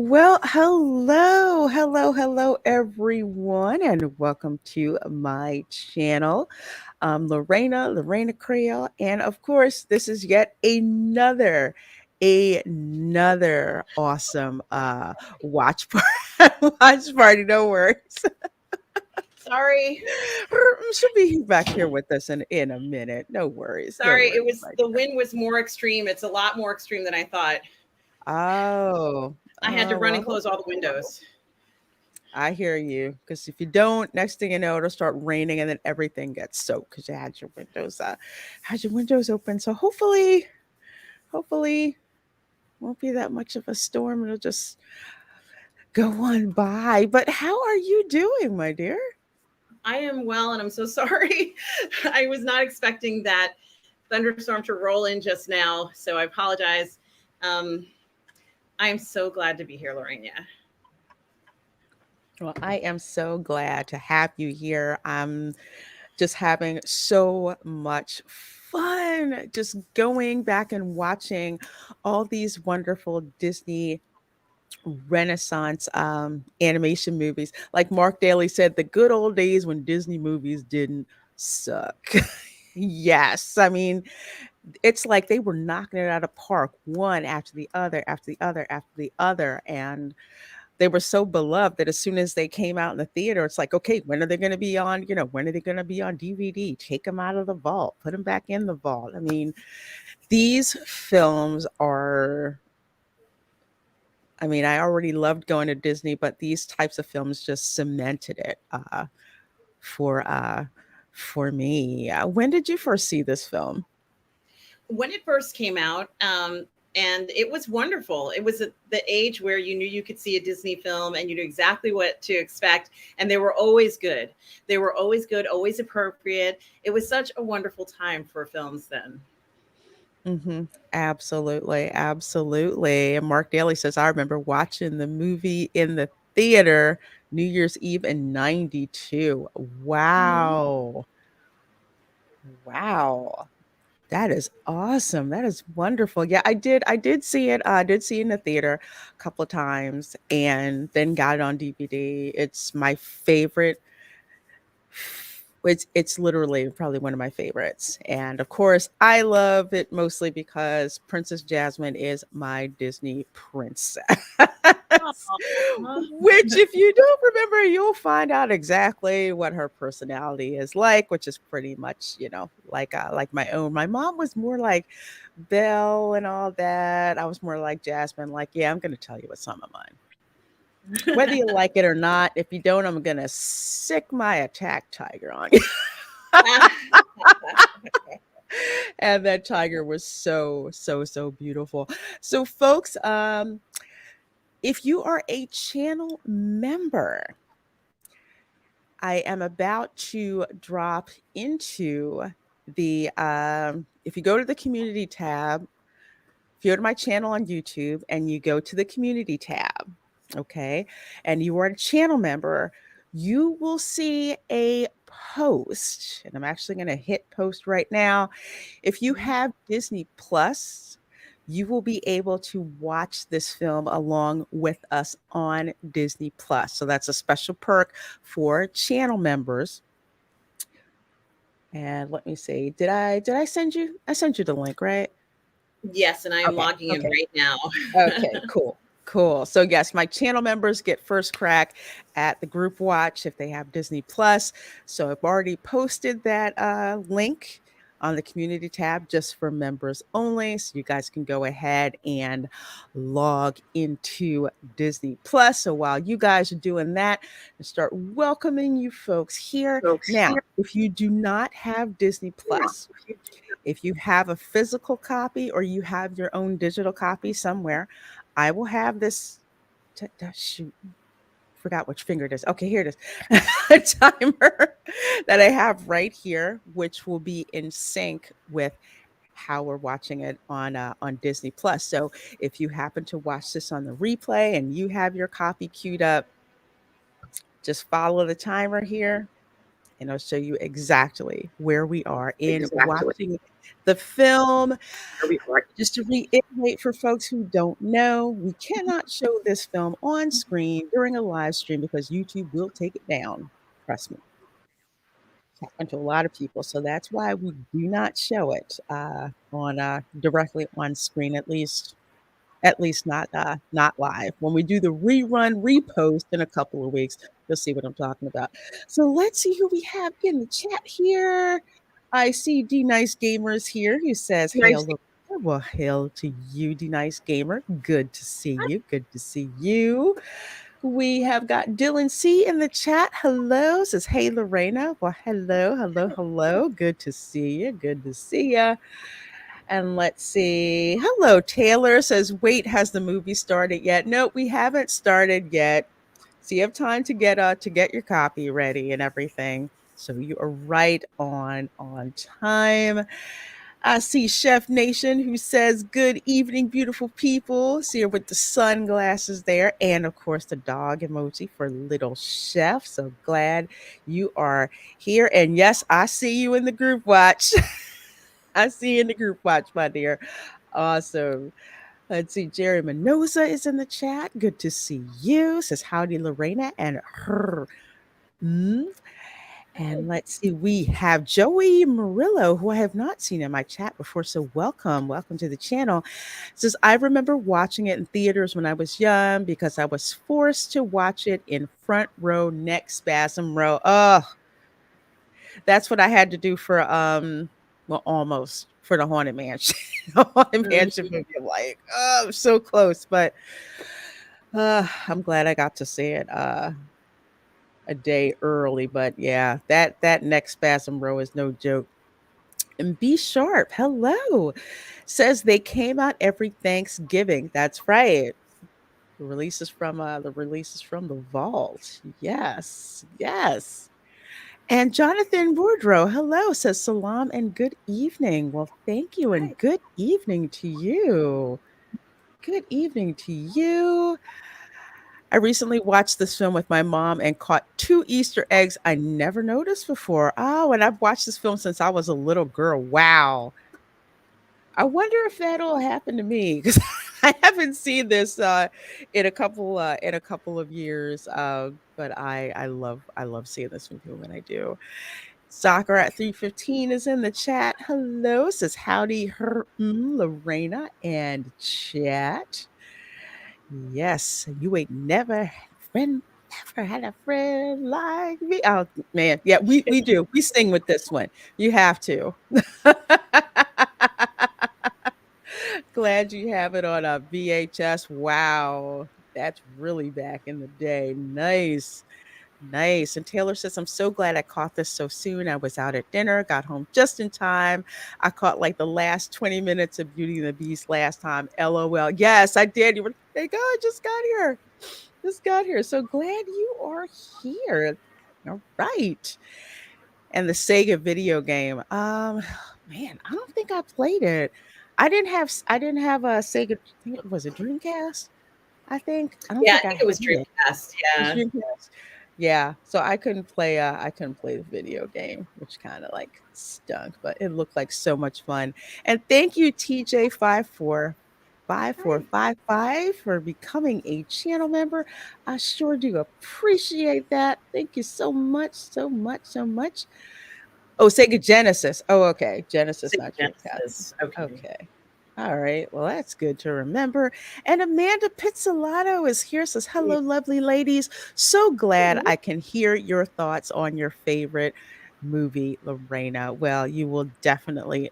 Well, hello, everyone, and welcome to my channel. I'm Lorena Creole, and of course, this is yet another awesome watch party. Watch party, no worries. Sorry, She'll be back here with us in a minute. No worries, no sorry. It worries, was my the dear. wind was more extreme. It's a lot more extreme than I thought. Oh, I had to run and well, close all the windows. I hear you. Because if you don't, next thing you know, it'll start raining and then everything gets soaked because you had your windows open. So hopefully, won't be that much of a storm. It'll just go on by. But how are you doing, my dear? I am well, and I'm so sorry. I was not expecting that thunderstorm to roll in just now, so I apologize. Um, I am so glad to be here, Lorena. Well, I am so glad to have you here. I'm just having so much fun just going back and watching all these wonderful Disney Renaissance animation movies. Like Mark Daly said, the good old days when Disney movies didn't suck. Yes. I mean, it's like they were knocking it out of park one after the other, after the other, after the other. And they were so beloved that as soon as they came out in the theater, it's like, okay, when are they going to be on, when are they going to be on DVD? Take them out of the vault, put them back in the vault. I mean, these films are I already loved going to Disney, but these types of films just cemented it for uh, for me. When did you first see this film? When it first came out, and it was wonderful. It was at the age where you knew you could see a Disney film and you knew exactly what to expect, and they were always good. They were always good, always appropriate. It was such a wonderful time for films then. Hmm. Absolutely, absolutely. And Mark Daly says, I remember watching the movie in the theater New Year's Eve in '92. Wow. Wow. That is awesome. That is wonderful. Yeah, I did see it. I did see it in the theater a couple of times and then got it on DVD. It's my favorite. It's literally probably one of my favorites. And of course, I love it mostly because Princess Jasmine is my Disney princess. Aw. Which, if you don't remember, you'll find out exactly what her personality is like, which is pretty much, like my own. My mom was more like Belle and all that. I was more like Jasmine. Like, yeah, I'm going to tell you what's on my mind, whether you like it or not. If you don't, I'm going to sick my attack tiger on you. And that tiger was so beautiful. So, folks, if you are a channel member, I am about to drop into if you go to the community tab, if you go to my channel on YouTube and you go to the community tab, okay, and you are a channel member, you will see a post. And I'm actually going to hit post right now. If you have Disney Plus, you will be able to watch this film along with us on Disney Plus. So that's a special perk for channel members. And let me see. Did I send you? I sent you the link, right? Yes, and I am Okay. logging in Okay. right now. Okay, cool. Cool. So yes, my channel members get first crack at the group watch if they have Disney Plus. So I've already posted that link on the community tab just for members only. So you guys can go ahead and log into Disney Plus. So while you guys are doing that, and start welcoming you folks here. Now, if you do not have Disney Plus, if you have a physical copy or you have your own digital copy somewhere, I will have this. Shoot, forgot which finger it is. Okay, here it is. A timer that I have right here, which will be in sync with how we're watching it on Disney Plus. So if you happen to watch this on the replay and you have your copy queued up, just follow the timer here and I'll show you exactly where we are in Exactly. watching the film. Here we are. Just to reiterate for folks who don't know, we cannot show this film on screen during a live stream because YouTube will take it down. Trust me. It's happened to a lot of people, so that's why we do not show it on directly on screen, at least not live. When we do the rerun repost in a couple of weeks, you'll see what I'm talking about. So let's see who we have in the chat here. I see D Nice Gamers here who says, Nice. "Hail, Loretta." Well, hail to you, D Nice Gamer. Good to see you. Good to see you. We have got Dylan C in the chat. Hello, says, "Hey, Lorena." Well, hello, hello, hello. Good to see you. Good to see you. And let's see. Hello, Taylor says, "Wait, has the movie started yet?" No, we haven't started yet. So you have time to get your copy ready and everything. So you are right on time. I see Chef Nation who says, "Good evening, beautiful people." See her with the sunglasses there. And of course, the dog emoji for little chef. So glad you are here. And yes, I see you in the group watch. I see you in the group watch, my dear. Awesome. Let's see. Jerry Menosa is in the chat. Good to see you. Says, "Howdy, Lorena and her." Mm. And let's see. We have Joey Murillo, who I have not seen in my chat before. So welcome. Welcome to the channel. Says, "I remember watching it in theaters when I was young because I was forced to watch it in front row, neck spasm row." Oh, that's what I had to do for well, almost for the Haunted Mansion. The Haunted Mansion movie. I'm like, oh, so close, but I'm glad I got to see it a day early. But yeah, that next spasm row is no joke. And B Sharp, hello, says they came out every Thanksgiving. That's right. The releases from the vault. Yes, yes. And Jonathan Woodrow, hello, says, "Salam and good evening." Well, thank you and good evening to you. Good evening to you. I recently watched this film with my mom and caught two Easter eggs I never noticed before. Oh, and I've watched this film since I was a little girl. Wow. I wonder if that'll happen to me because I haven't seen this in a couple of years. But I love seeing this movie when I do. Soccer at 315 is in the chat. Hello, says, "Howdy, Lorena and chat." Yes, you ain't never had a friend like me. Oh man, yeah, we do. We sing with this one. You have to. Glad you have it on a VHS. Wow, that's really back in the day. Nice. Nice. And Taylor says, "I'm so glad I caught this so soon. I was out at dinner, got home just in time. I caught like the last 20 minutes of Beauty and the Beast last time. LOL." Yes, I did. You were like, "Oh, I just got here. Just got here." So glad you are here. All right. And the Sega video game. Man, I don't think I played it. I didn't have a Sega. I think it was a Dreamcast. I don't Yeah, I think I think it was had it. Dreamcast. Was Yeah. Dreamcast? Yeah, so I couldn't play the video game, which kinda, like, stunk, but it looked like so much fun. And thank you, TJ545455 for becoming a channel member. I sure do appreciate that. Thank you so much, so much, so much. Oh, Sega Genesis. Oh, okay. Genesis, Sega not Dreamcast. Genesis. Okay. Okay. All right. Well, that's good to remember. And Amanda Pizzolatto is here. Says, "Hello, lovely ladies. So glad I can hear your thoughts on your favorite movie, Lorena." Well, you will definitely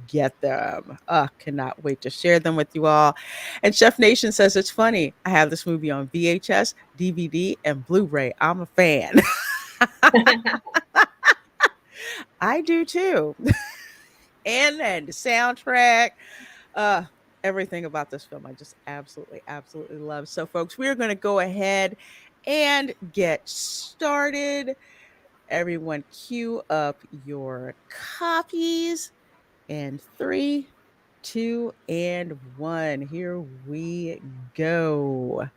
get them. Cannot wait to share them with you all. And Chef Nation says, "It's funny. I have this movie on VHS, DVD, and Blu-ray. I'm a fan." I do too. And the soundtrack, uh, everything about this film I just absolutely love. So, folks, we're going to go ahead and get started. Everyone, cue up your copies. And 3, 2, and 1. Here we go.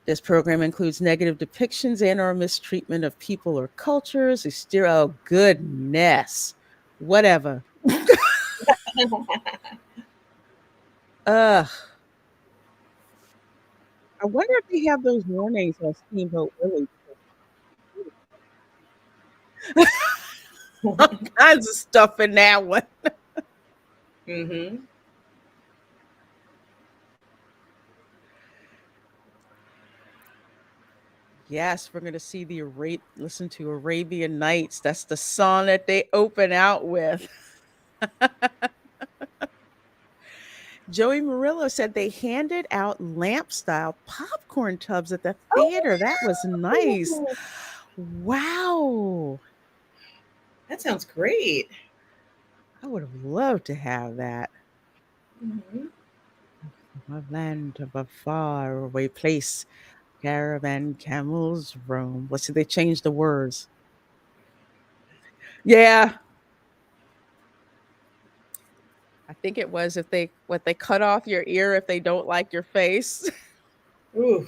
This program includes negative depictions and or mistreatment of people or cultures. Oh, goodness. Whatever. Ugh. I wonder if they have those warnings on Steamboat Willie. All kinds of stuff in that one. Mm-hmm. Yes, we're going to see listen to Arabian Nights. That's the song that they open out with. Joey Murillo said they handed out lamp style popcorn tubs at the theater. That was nice. Oh, Wow. that sounds great. I would have loved to have that. Mm-hmm. My land of a faraway place, caravan camels roam. Let's see, they changed the words. Yeah, I think it was if they cut off your ear if they don't like your face. Ooh.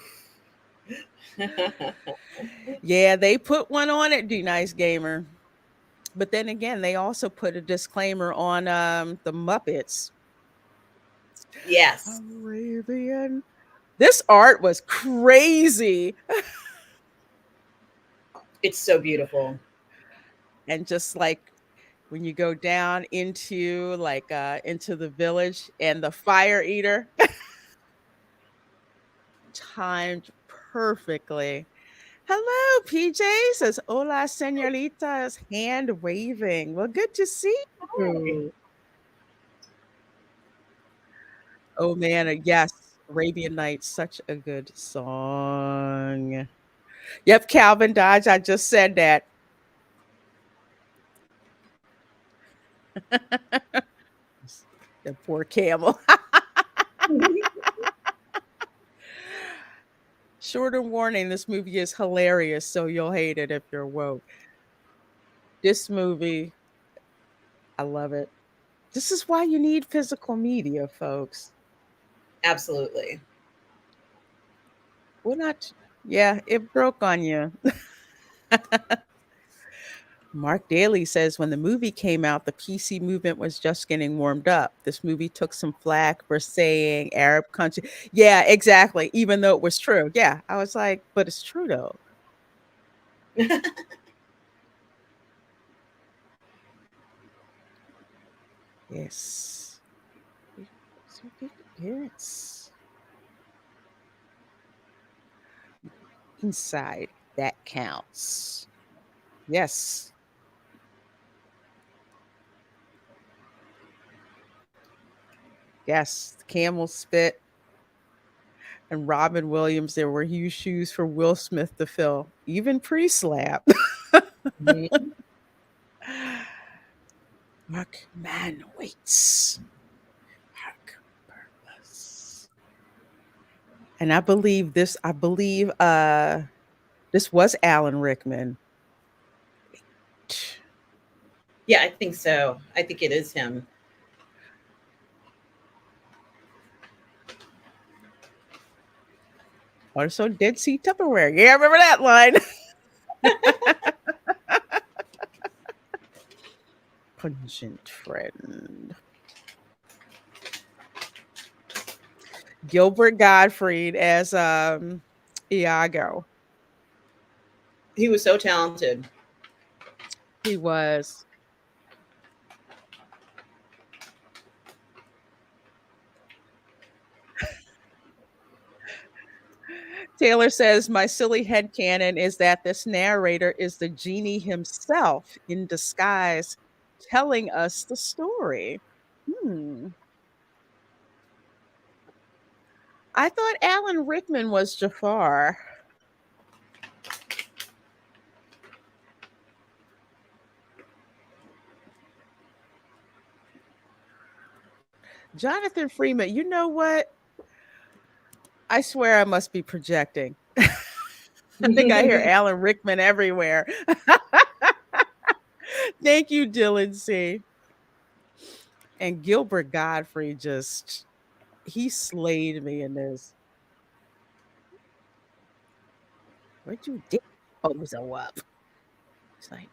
Yeah, they put one on it, Do Nice Gamer. But then again, they also put a disclaimer on the Muppets. Yes, Arabian. This art was crazy. it's so beautiful. And just like when you go down into the village and the fire eater timed perfectly. Hello, PJ says, Hola, senoritas, hand waving. Well, good to see Hi. you. Oh, man. Yes. Arabian Nights, such a good song. Yep, Calvin Dodge. I just said that. The poor camel. Shorter warning, this movie is hilarious, so you'll hate it if you're woke. This movie, I love it. This is why you need physical media, folks. Absolutely. Well, not, yeah, it broke on you. Mark Daly says when the movie came out, the PC movement was just getting warmed up. This movie took some flack for saying Arab country. Yeah, exactly. Even though it was true. Yeah. I was like, but it's true though. Yes. Yes. Inside, that counts. Yes. Yes. Camel spit and Robin Williams. There were huge shoes for Will Smith to fill, even pre slap. Mhm. Mark man waits. Mark purpose. And I believe this was Alan Rickman. Yeah, I think so. I think it is him. Also Dead Sea Tupperware. Yeah, I remember that line. Pungent friend. Gilbert Gottfried as Iago. He was so talented. He was. Taylor says, my silly headcanon is that this narrator is the genie himself in disguise telling us the story. Hmm. I thought Alan Rickman was Jafar. Jonathan Freeman, you know what? I swear I must be projecting. I think I hear Alan Rickman everywhere. Thank you, Dylan C. And Gilbert Godfrey he slayed me in this. What you did? Oh, it was a up. It's like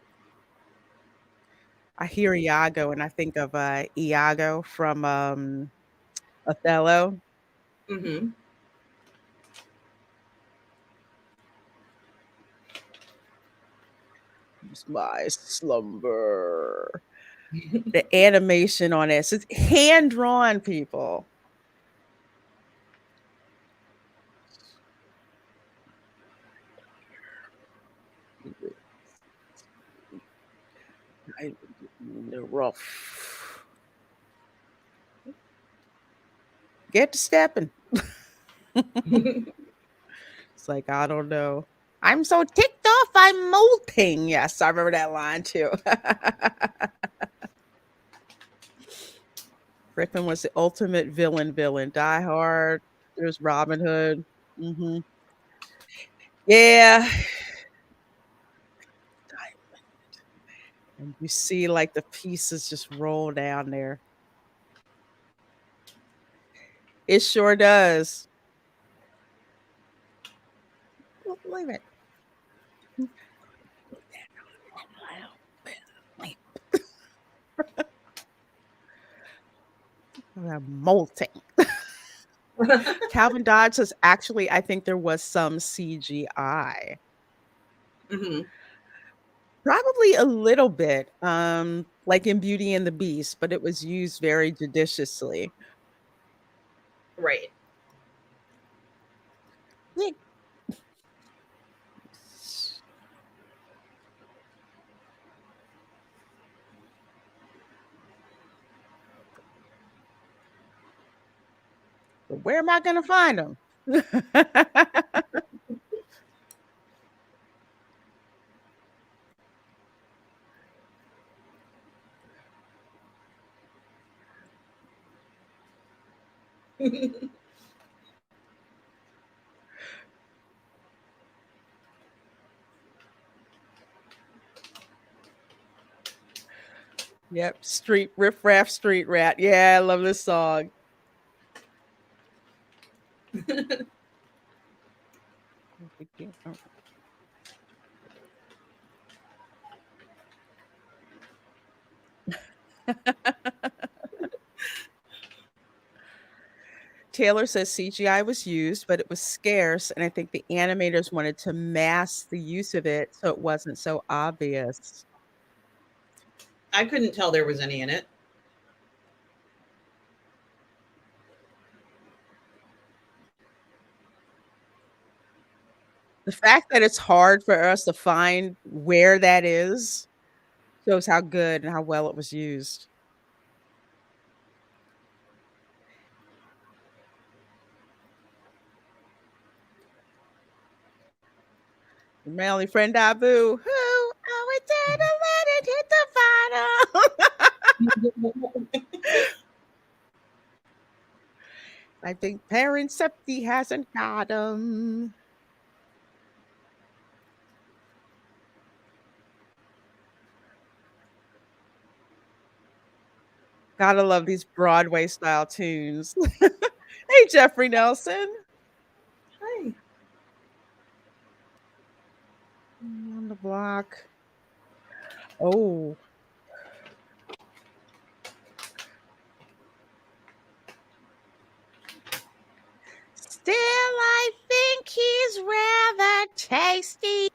I hear Iago and I think of Iago from Othello. Hmm. It's my slumber. The animation on this, it's hand drawn, people. The rough. Get to stepping. It's like, I don't know. I'm so ticked off, I'm molting. Yes, I remember that line too. Griffin was the ultimate villain. Die Hard. There's Robin Hood. Hmm. Yeah. And you see like the pieces just roll down there. It sure does. Believe it. Molting. Calvin Dodge says, actually, I think there was some CGI. Hmm. Probably a little bit, like in Beauty and the Beast, but it was used very judiciously. Right. Yeah. But where am I going to find them? Yep, street riff raff, street rat. Yeah, I love this song. Taylor says CGI was used, but it was scarce, and I think the animators wanted to mask the use of it so it wasn't so obvious. I couldn't tell there was any in it. The fact that it's hard for us to find where that is shows how good and how well it was used. My only friend Abu, who oh it did let it hit the bottom. I think Parent Septi hasn't got him. Gotta love these Broadway style tunes. Hey, Jeffrey Nelson. Hi. On the block. Oh. Still, I think he's rather tasty.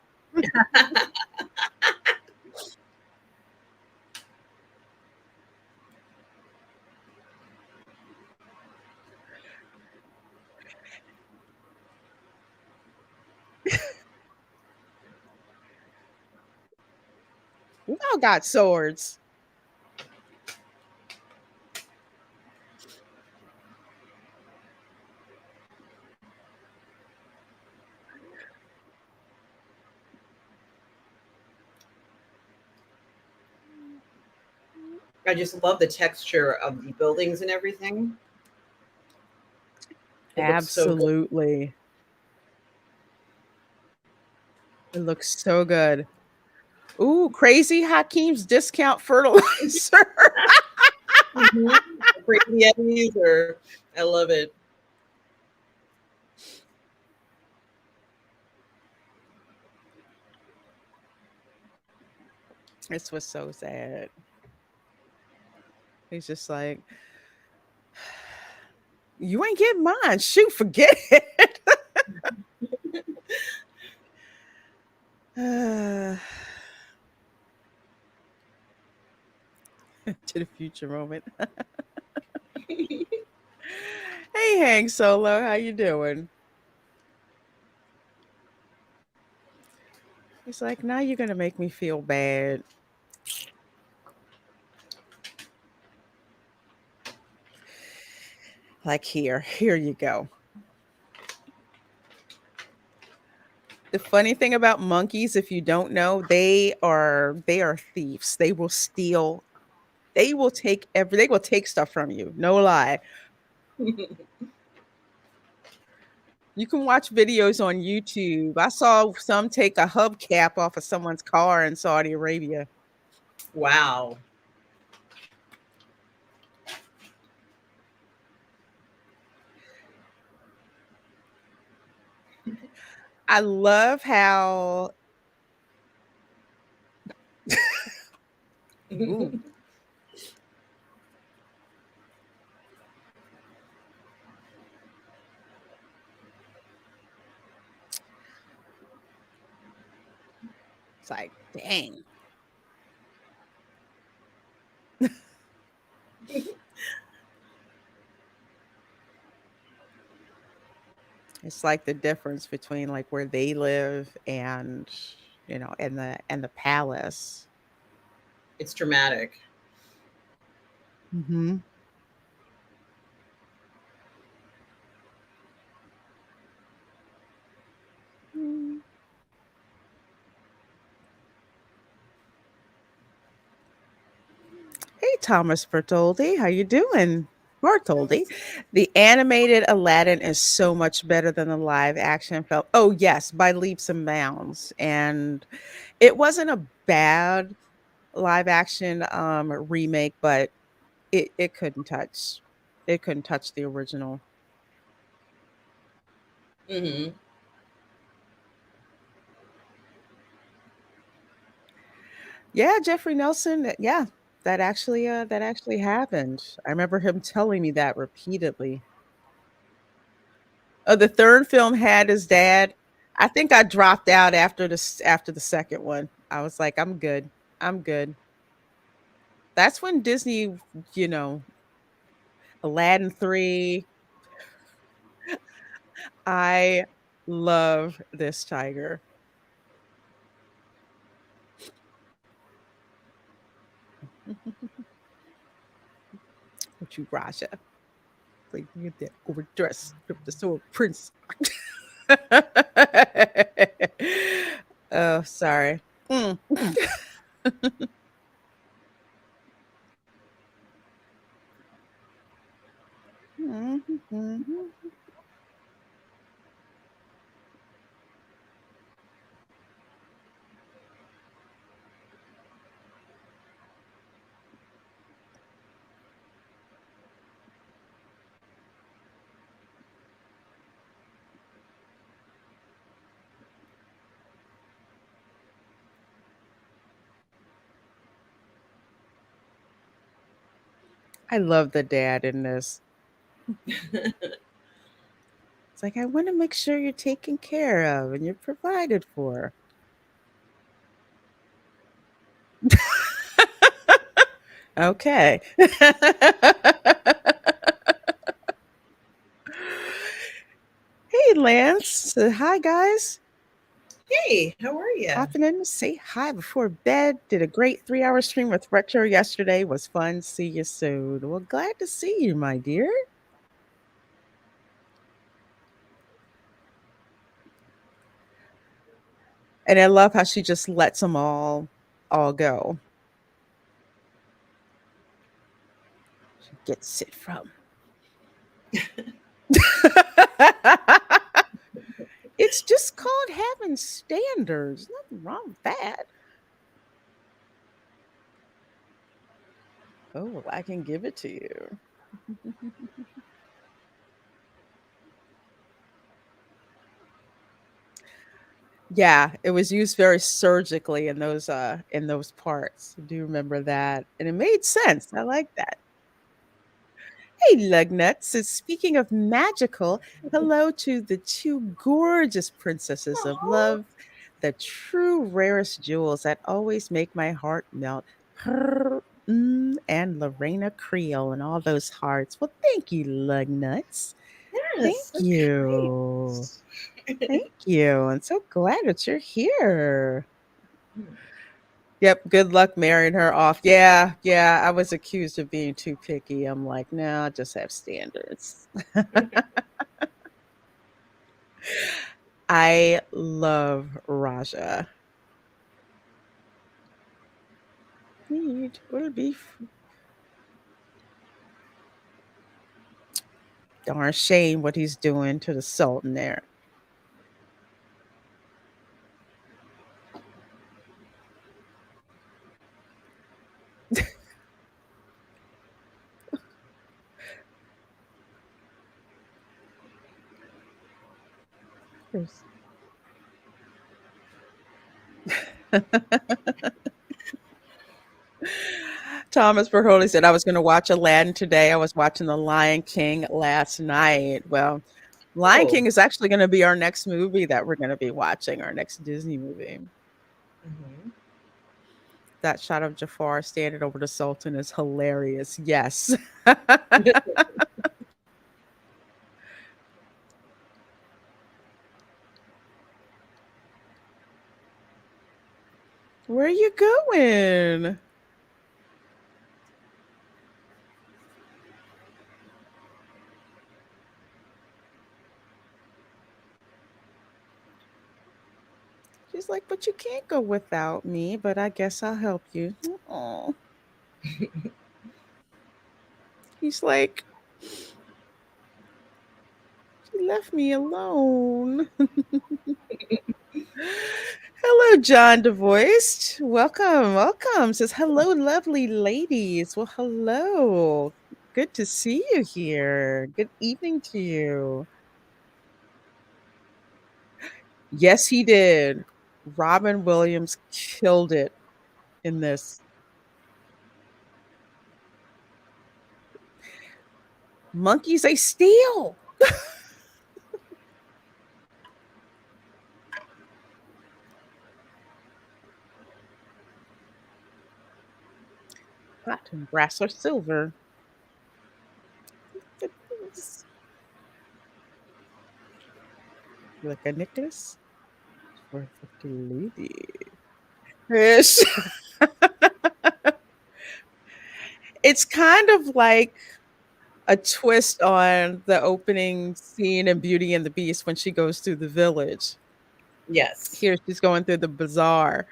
We all got swords. I just love the texture of the buildings and everything. It looks so good. Absolutely. It looks so good. Ooh, Crazy Hakeem's discount fertilizer. Mhm. Crazy Eddies, or I love it. This was so sad. He's just like, you ain't getting mine. Shoot, forget it. To the future moment. Hey, Hank Solo, how you doing? He's like, now you're gonna make me feel bad. Like here you go. The funny thing about monkeys, if you don't know, they are thieves. They will steal. They will take stuff from you. No lie. You can watch videos on YouTube. I saw some take a hubcap off of someone's car in Saudi Arabia. Wow. I love how ooh, it's like, dang. It's like the difference between like where they live and and the palace. It's dramatic. Mhm. Mm. Hey, Thomas Bertoldi, how you doing? Bartoldi. The animated Aladdin is so much better than the live action film. Oh yes, by leaps and bounds. And it wasn't a bad live action remake, but it couldn't touch the original. Hmm. Yeah, Jeffrey Nelson. Yeah, that actually happened. I remember him telling me that repeatedly. Oh, the third film had his dad. I think I dropped out after the second one. I was like, I'm good. I'm good. That's when Disney, you know, Aladdin 3. I love this tiger. What you, Raja? Like, you get that overdressed, the sword prince. Oh, sorry. Mm. I love the dad in this. It's like, I want to make sure you're taken care of and you're provided for. Okay. Hey, Lance. Hi, guys. Hey, how are you? Popping in to say hi before bed. Did a great 3 hour stream with Retro yesterday. Was fun. See you soon. Well, glad to see you, my dear. And I love how she just lets them all go. She gets it from. It's just called having standards. Nothing wrong with that. Oh, well, I can give it to you. Yeah, it was used very surgically in those parts. I do remember that, and it made sense. I like that. Hey, Lugnuts. So speaking of magical, hello to the two gorgeous princesses of Aw. love, the true rarest jewels that always make my heart melt. And Lorena Creole and all those hearts. Well, thank you, Lugnuts. Thank Yes, that's you. Thank you. I'm so glad that you're here. great. Yep, good luck marrying her off. Yeah, yeah, I was accused of being too picky. I'm like, no, I just have standards. I love Raja. Need will be darn shame what he's doing to the Sultan there. There's- Thomas Berholi said I was going to watch Aladdin today. I was watching The Lion King last night. Well, Lion Oh. King is actually going to be our next movie that we're going to be watching, our next Disney movie. Mhm. That shot of Jafar standing over the Sultan is hilarious. Yes. Where are you going? She's like, but you can't go without me, but I guess I'll help you. Oh, he's like, she left me alone. Hello, John DeVoiced. Welcome, welcome. Says, hello, lovely ladies. Well, hello. Good to see you here. Good evening to you. Yes, he did. Robin Williams killed it in this. Monkeys, they steal. Cotton, brass, or silver. Like a necklace for the lady. Yes. It's kind of like a twist on the opening scene in Beauty and the Beast when she goes through the village. Yes. Here she's going through the bazaar.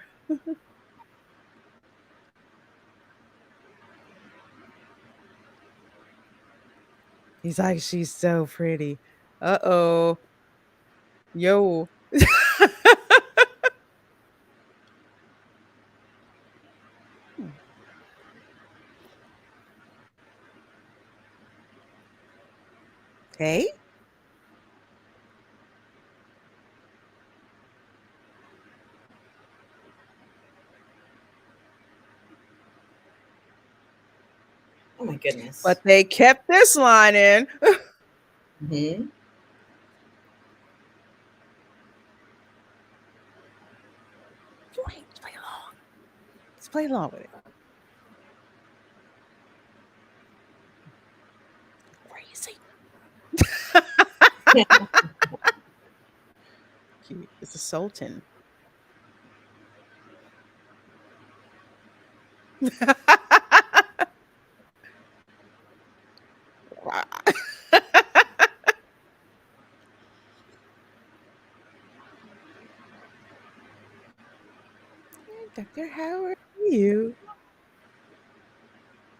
He's like, she's so pretty. Uh-oh. Yo. Okay. Oh my goodness. But they kept this line in. Hmm. Wait, play along. Let's play along with it. Crazy. Cute. It's a sultan. Doctor, how are you?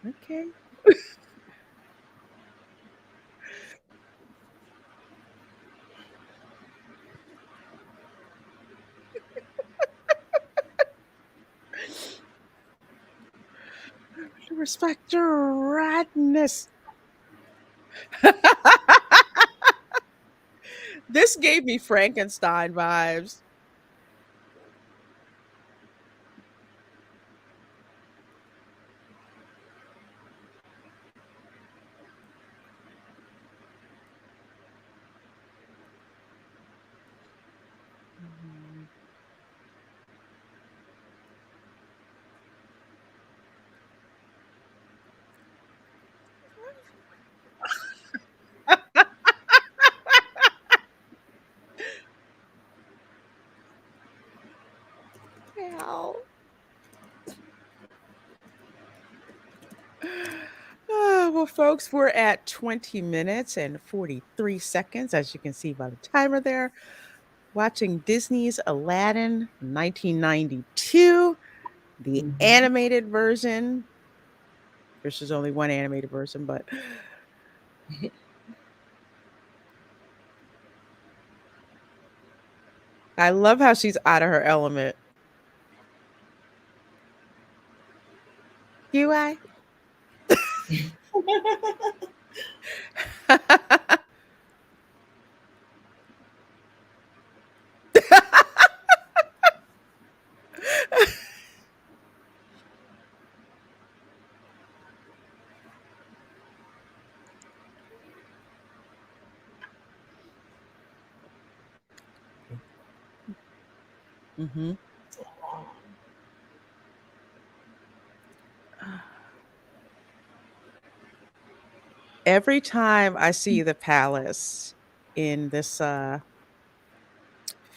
Okay. Respect your radness. This gave me Frankenstein vibes. Wow. Well, folks, we're at 20 minutes and 43 seconds, as you can see by the timer there, watching Disney's Aladdin 1992, the Mhm. animated version. There's only one animated version, but I love how she's out of her element. Do I? hmm Every time I see the palace in this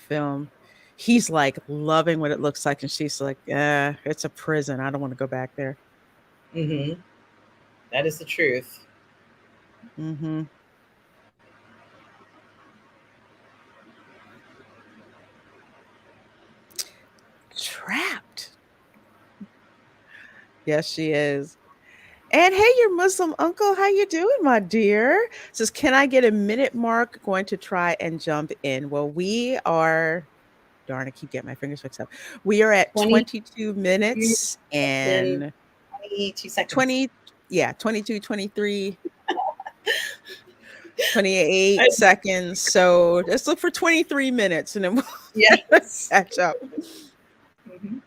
film, he's like loving what it looks like, and she's like, it's a prison. I don't want to go back there. Hmm. That is the truth. hmm Trapped. Yes, she is. And hey, your Muslim uncle, how you doing, my dear? Says, can I get a minute mark? Going to try and jump in. Well, we are, darn, I keep getting my fingers mixed up. We are at 20 22 minutes minutes and and 22 seconds. 20, yeah, 22, 23, I, 28 seconds. So let's look for 23 minutes and then we'll yes. catch up. Mhm.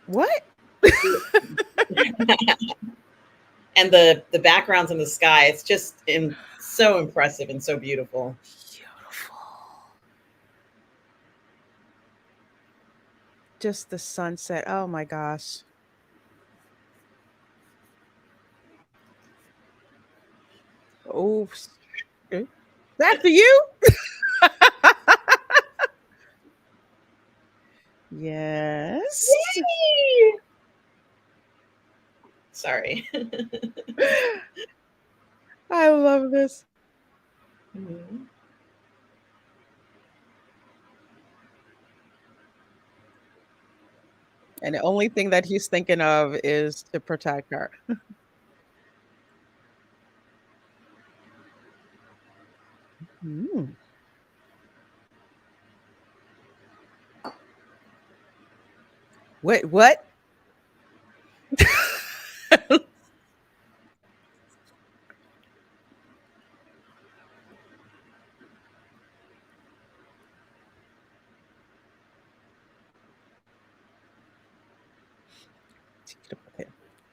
What? And the backgrounds in the sky, it's just so impressive and so beautiful. Beautiful. Just the sunset. Oh my gosh. Oh, that for you? Yes. Yay! Sorry. I love this. Mhm. And the only thing that he's thinking of is to protect her. Mm. Wait, what?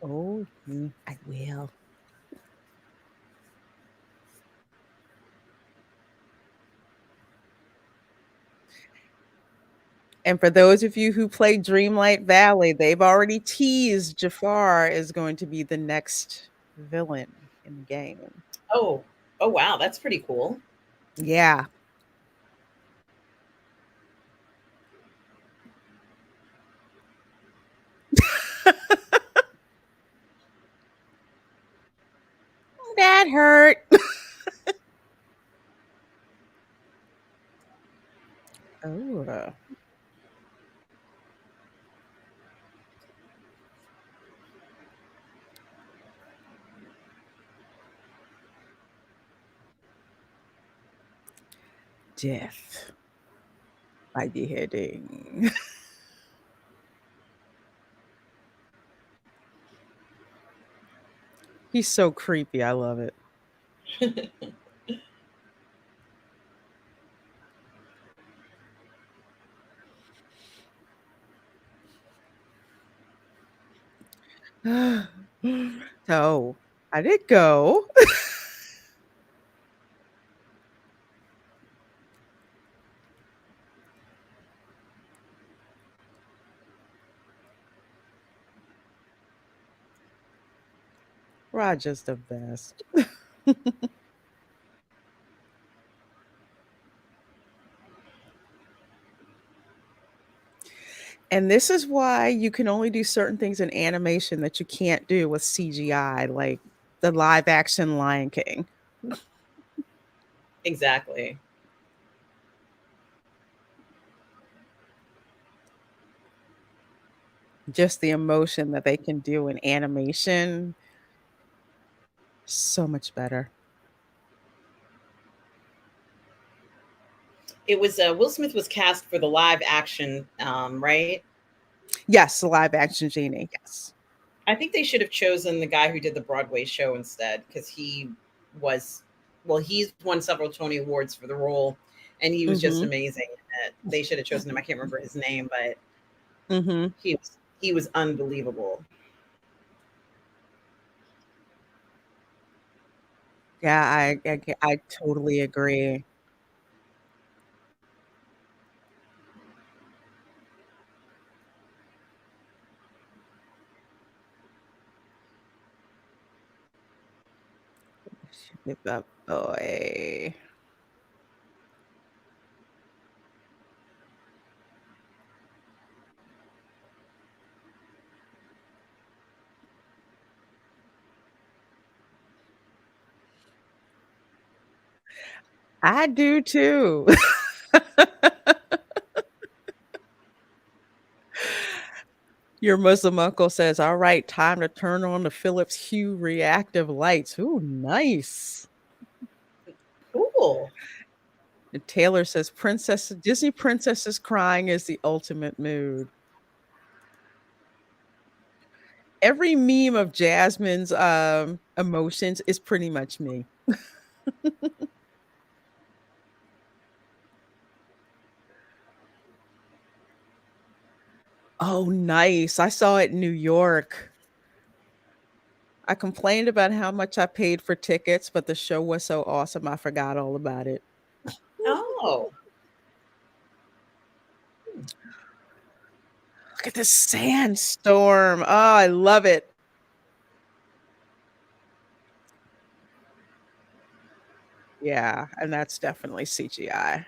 Oh, I will. And for those of you who play Dreamlight Valley, they've already teased Jafar is going to be the next villain in the game. Oh, oh wow, that's pretty cool. Yeah. That hurt. Oh, death by beheading. He's so creepy. I love it. So I did go. Roger's the best. And this is why you can only do certain things in animation that you can't do with CGI, like the live action Lion King. Exactly. Just the emotion that they can do in animation, so much better. It was Will Smith was cast for the live action, right? Yes, the live action Genie, yes. I think they should have chosen the guy who did the Broadway show instead, because was, well, he's won several Tony Awards for the role, and he was just Mhm, amazing. They should have chosen him. I can't remember his name, but mhm. he was unbelievable. Yeah, I totally agree. Give up boy. I do too. Your Muslim uncle says, "All right, time to turn on the Philips Hue reactive lights." Ooh, nice. Cool. And Taylor says, "Princess Disney princesses crying is the ultimate mood." Every meme of Jasmine's, emotions is pretty much me. Oh, nice. I saw it in New York. I complained about how much I paid for tickets, but the show was so awesome, I forgot all about it. Oh, Look at this sandstorm. Oh, I love it. Yeah, and that's definitely CGI.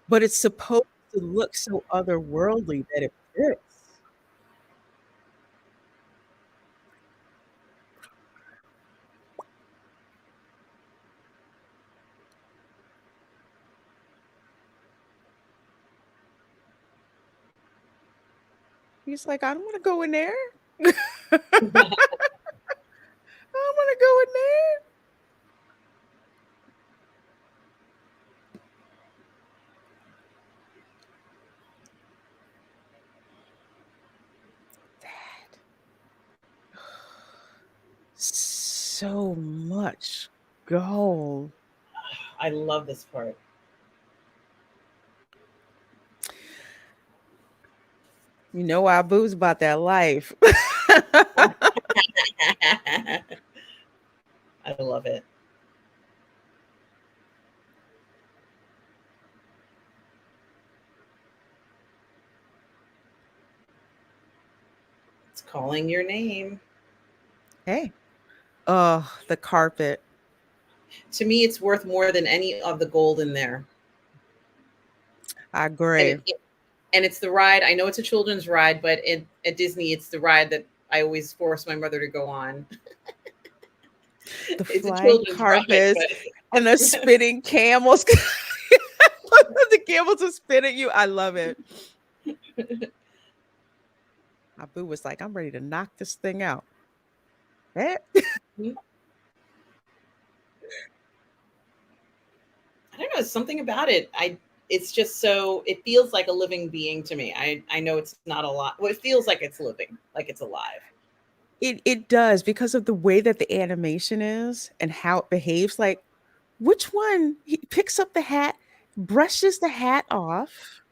But it's supposed to look so otherworldly that it fits. He's like, "I don't wanna go in there. I don't wanna go in there." That so much gold. I love this part. You know Abu's about that life. I love it. It's calling your name. Hey. Oh, the carpet. To me, it's worth more than any of the gold in there. I And agree. it's the ride. I know it's a children's ride, but at Disney, it's the ride that I always force my mother to go on. The It's a flying children's ride, carpets and the spinning camels. The camels will spin at you. I love it. but Abu was like, "I'm ready to knock this thing out." Eh? I don't know, something about it. It's just so, it feels like a living being to me. I know it's not a lot. Well, it feels like it's living, like it's alive. It does because of the way that the animation is and how it behaves. Like, which one? He picks up the hat, brushes the hat off,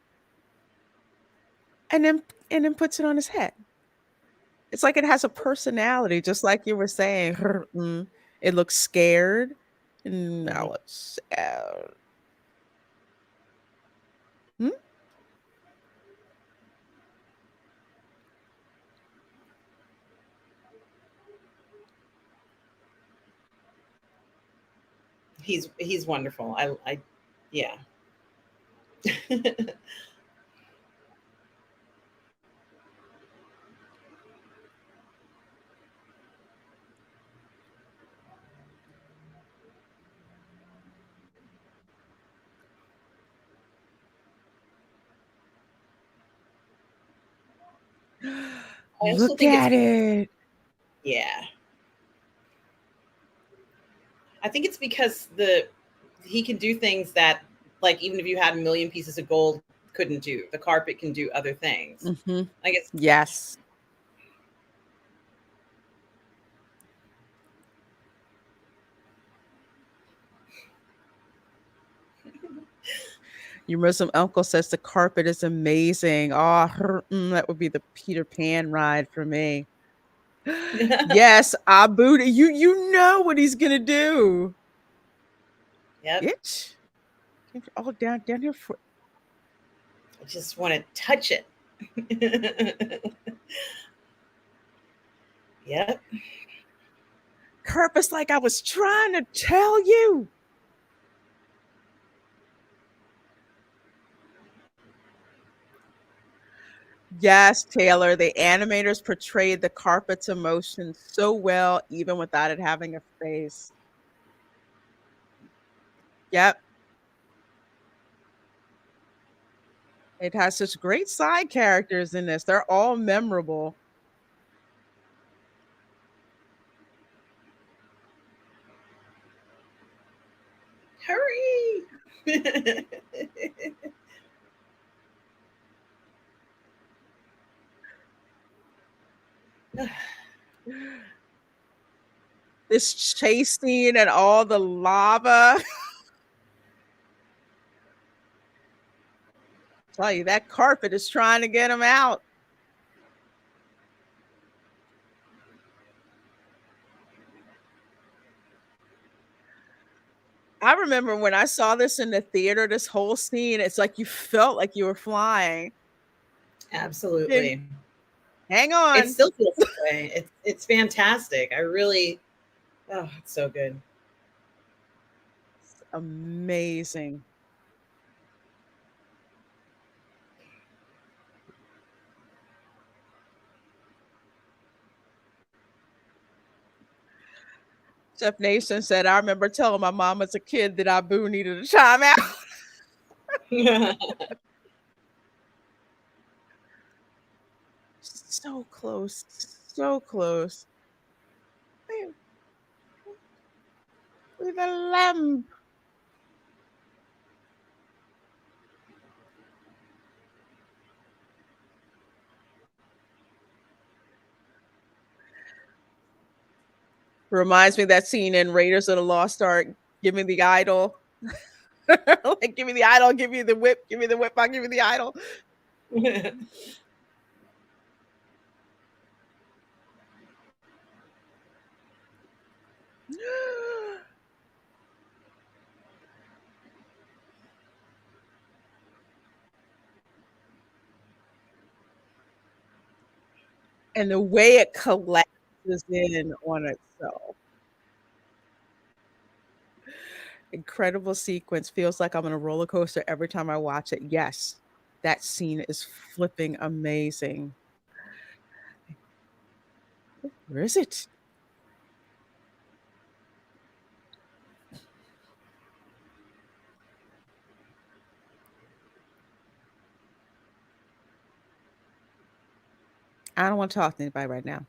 and then puts it on his head. It's like it has a personality, just like you were saying. It looks scared. Mhm. Now it's sad. Hmm? He's wonderful. I yeah. I also Look think it's at it. yeah. I think it's because the he can do things that, like, even if you had a million pieces of gold, couldn't do. The carpet can do other things. Mhm. Like it's Yes. Your Muslim uncle says the carpet is amazing. Oh, that would be the Peter Pan ride for me. Yes, Abu, you know what he's gonna do. yep. Itch. All down here for I just want to touch it. Yep. purpose like I was trying to tell you. Yes, Taylor, the animators portrayed the carpet's emotions so well, even without it having a face. Yep. It has such great side characters in this. They're all memorable. Hurry. This chase scene and all the lava. Tell you that carpet is trying to get him out. I remember when I saw this in the theater, this whole scene, it's like you felt like you were flying. Then Absolutely. hang It on. still feels that way. It's fantastic. I really oh, it's so good. It's amazing. Chef Nation said, I remember telling my mom as a kid that Abu needed a timeout. So close. So close. With a lamp. Reminds me of that scene in Raiders of the Lost Ark. Give me the idol. Like, give me the idol, give me the whip, give me the whip, I'll give you the idol. And the way it collapses in on itself. Incredible sequence. Feels like I'm on a roller coaster every time I watch it. Yes, that scene is flipping amazing. Where is it? I don't want to talk to anybody right now.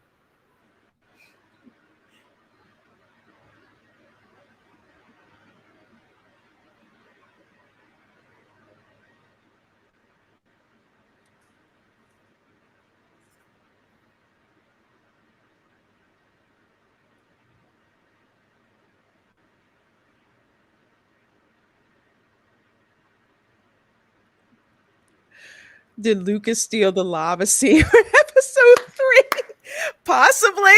Did Lucas steal the lava sea for episode 3? Possibly.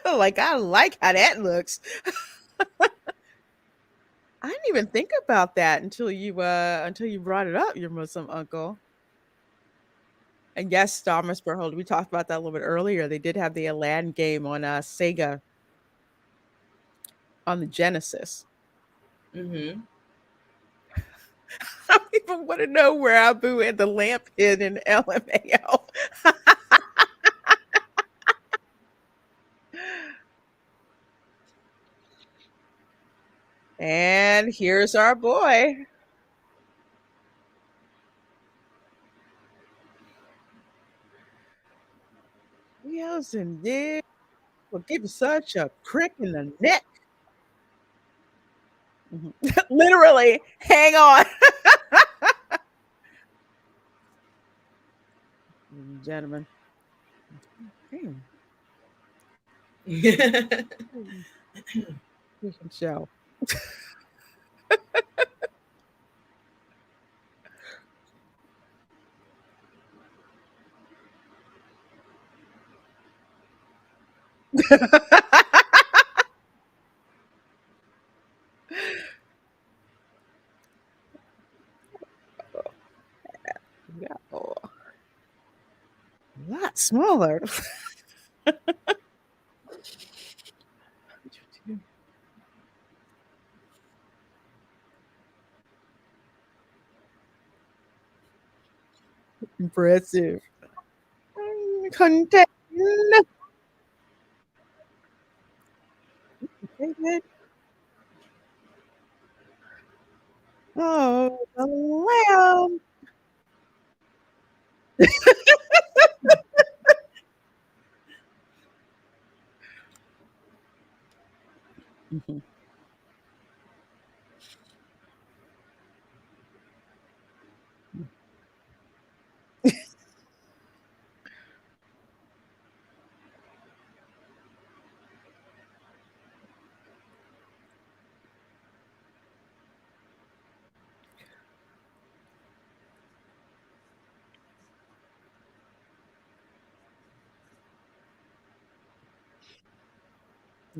Like, I like how that looks. I didn't even think about that until you brought it up, your Muslim uncle. And yes, Thomas Berhold, we talked about that a little bit earlier. They did have the Aladdin game on Sega on the Genesis. Mm-hmm. I don't even want to know where Abu had the lamp hid in LMAO. And here's our boy. 3,000 years will give you such a crick in the neck. Mhm. Literally, hang on. Ladies and gentlemen. Damn. Freaking show. Yeah, oh, a lot smaller. Impressive. Content. David. Oh, the lamb. Mhm.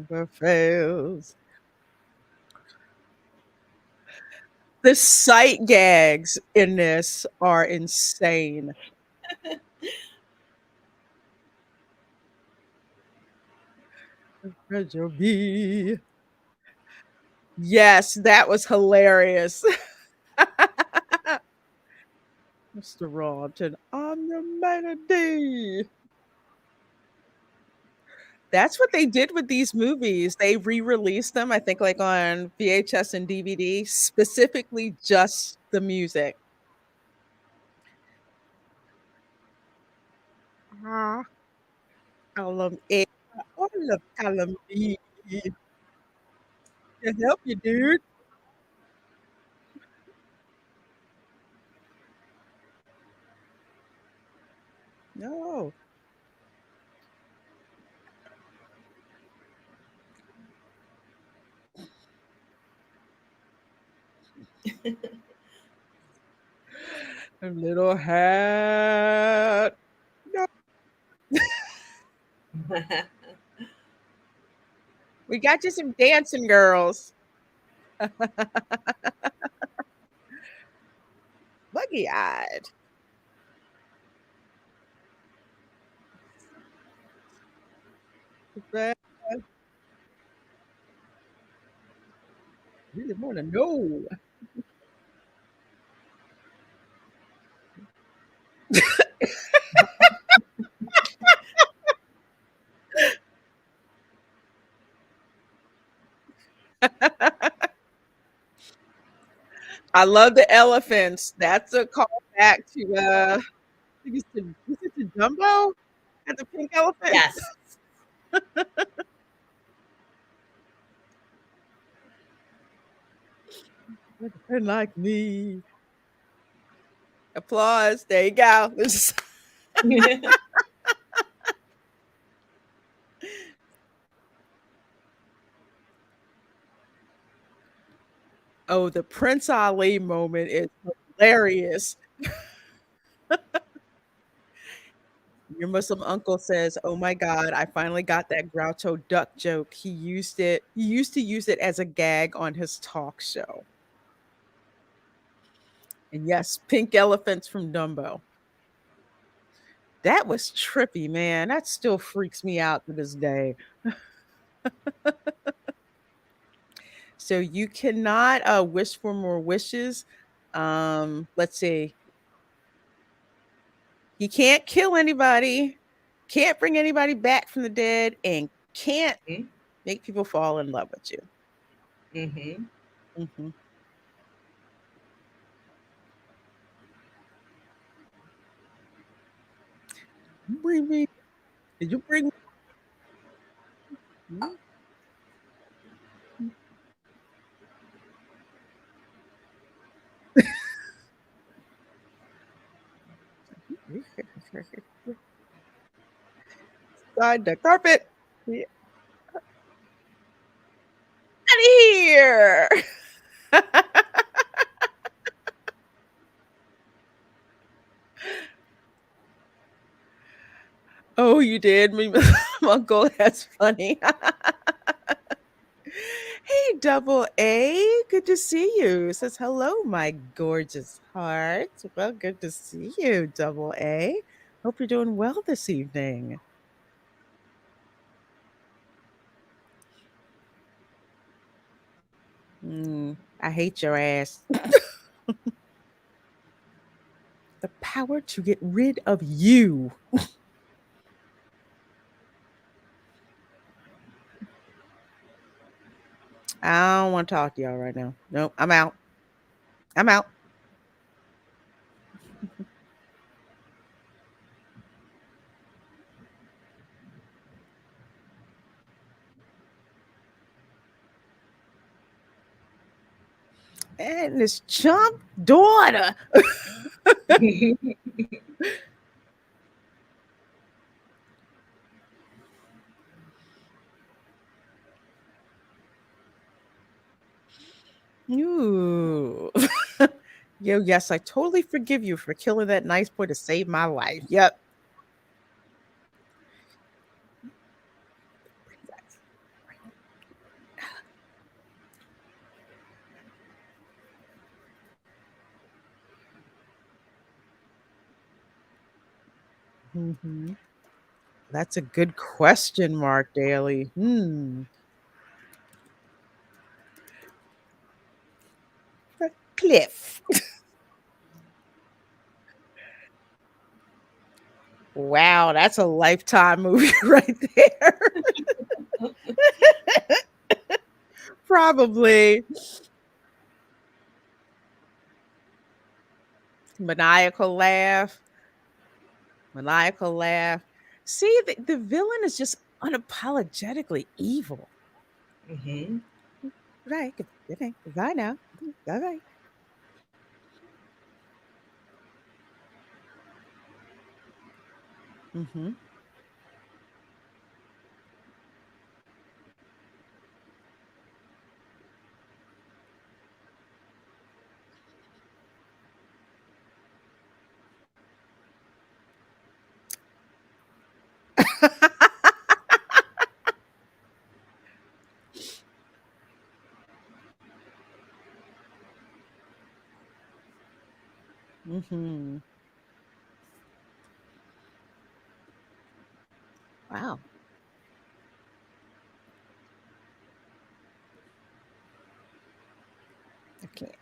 Never fails. The sight gags in this are insane. Verge. Yes, that was hilarious. Mr. Ronton, I'm your melody. That's what they did with these movies. They re-released them, I think, like on VHS and DVD, specifically just the music. Ah, column A, all of column B. To help you, dude. No. A little hat. No. We got you some dancing girls. Buggy eyed. Really want to know. I love the elephants. That's a callback to I think it's to Dumbo and the pink elephant. Yes. And like me. Applause. There you go. Oh, the Prince Ali moment is hilarious. Your Muslim uncle says, "Oh my God, I finally got that Groucho Duck joke. He used it. He used to use it as a gag on his talk show." And yes, pink elephants from Dumbo. That was trippy, man. That still freaks me out to this day. So you cannot wish for more wishes. Let's see. You can't kill anybody, can't bring anybody back from the dead, and can't make people fall in love with you. Mm-hmm. Mm-hmm. Bring me. Did you bring? Mm. On the carpet. Get out of here. Oh, you did? Me, Uncle, that's funny. Hey, Double A, good to see you. Says hello, my gorgeous heart. Well, good to see you, Double A. Hope you're doing well this evening. I hate your ass. The power to get rid of you. I don't want to talk to y'all right now. Nope, I'm out. I'm out. And this chump daughter. Ooh. Yo, yes, I totally forgive you for killing that nice boy to save my life. Yep. Mhm. That's a good question, Mark Daly. Cliff. Wow, that's a lifetime movie right there. Probably. Maniacal laugh. Maniacal laugh. See, the villain is just unapologetically evil. Mhm. Right. Okay. Goodbye now. Bye bye. Mm-hmm. Mm-hmm. Wow. I can't.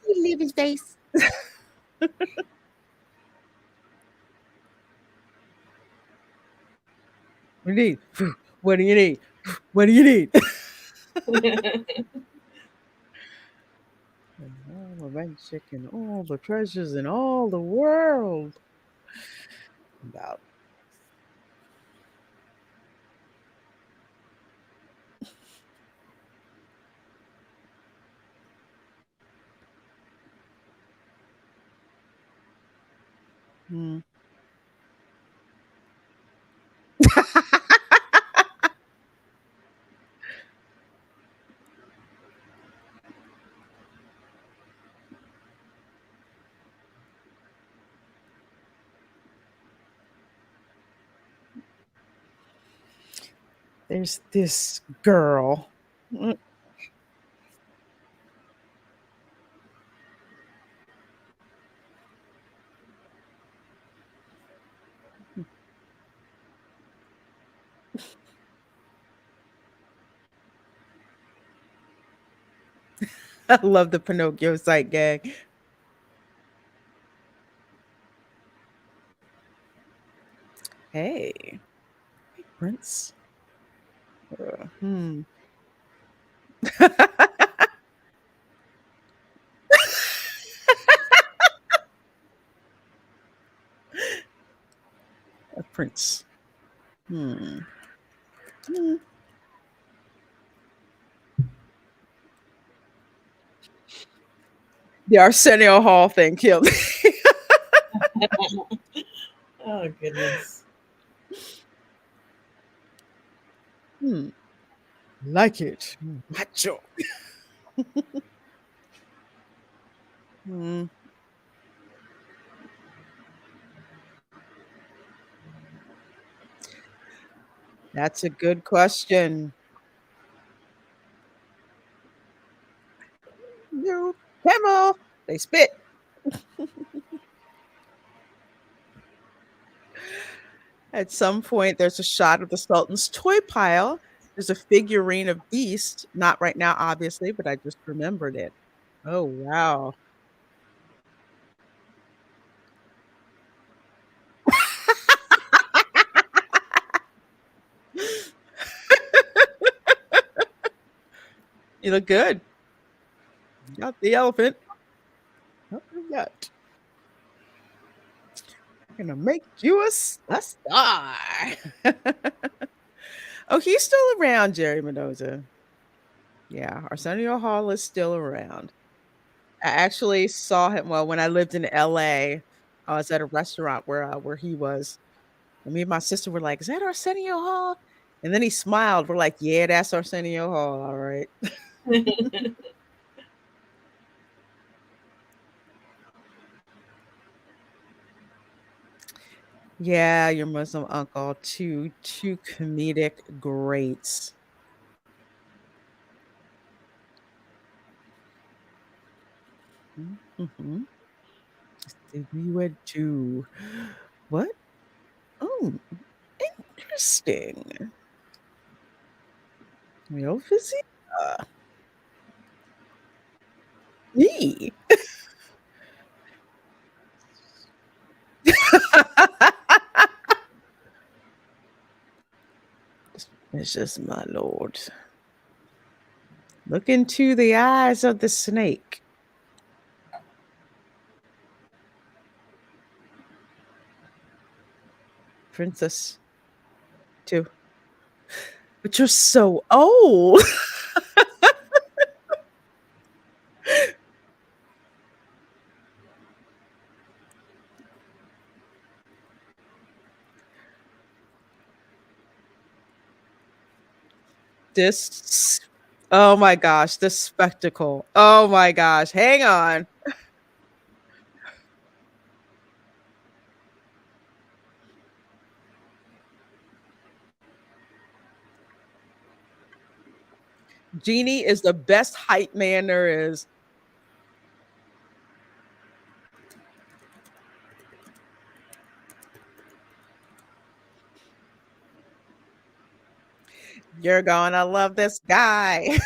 Leave his face. What do you need? What do you need? What do you need? And all the magic and all the treasures in all the world. About hmm. There's this girl. Mm. I love the Pinocchio sight gag. Hey, Prince. Hmm. A prince. Hmm. Hmm. The Arsenio Hall thing killed me. Oh goodness. Hmm. Like it. Macho. Hmm. That's a good question. No. Camel. They spit. At some point, there's a shot of the Sultan's toy pile. There's a figurine of Beast. Not right now, obviously, but I just remembered it. Oh, wow. You look good. Got the elephant. Not yet. I'm gonna make you a star. Oh, he's still around, Jerry Mendoza. Yeah, Arsenio Hall is still around. I actually saw him well, when I lived in LA, I was at a restaurant where he was, and me and my sister were like, "Is that Arsenio Hall?" And then he smiled. We're like, "Yeah, that's Arsenio Hall, all right." Yeah, your Muslim uncle, two comedic greats. Mhm. We went to what? Oh, interesting. Real physique? Me. It's just my lord. Look into the eyes of the snake. Princess, too. But you're so old. This oh my gosh, this spectacle. Oh my gosh, hang on. Genie is the best hype man there is. You're gonna love this guy.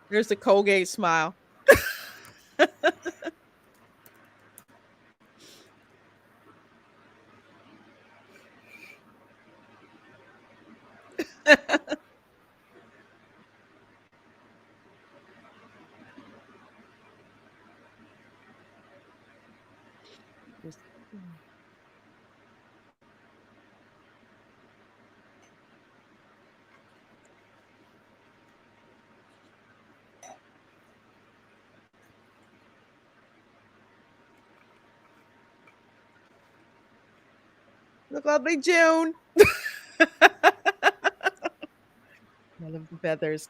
There's the Colgate smile. Look lovely June. I love the feathers.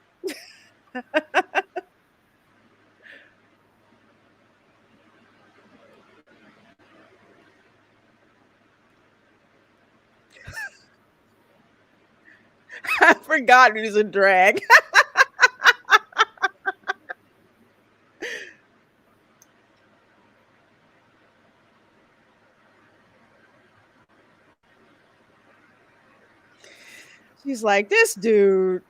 I forgot he's a drag. She's like, this dude.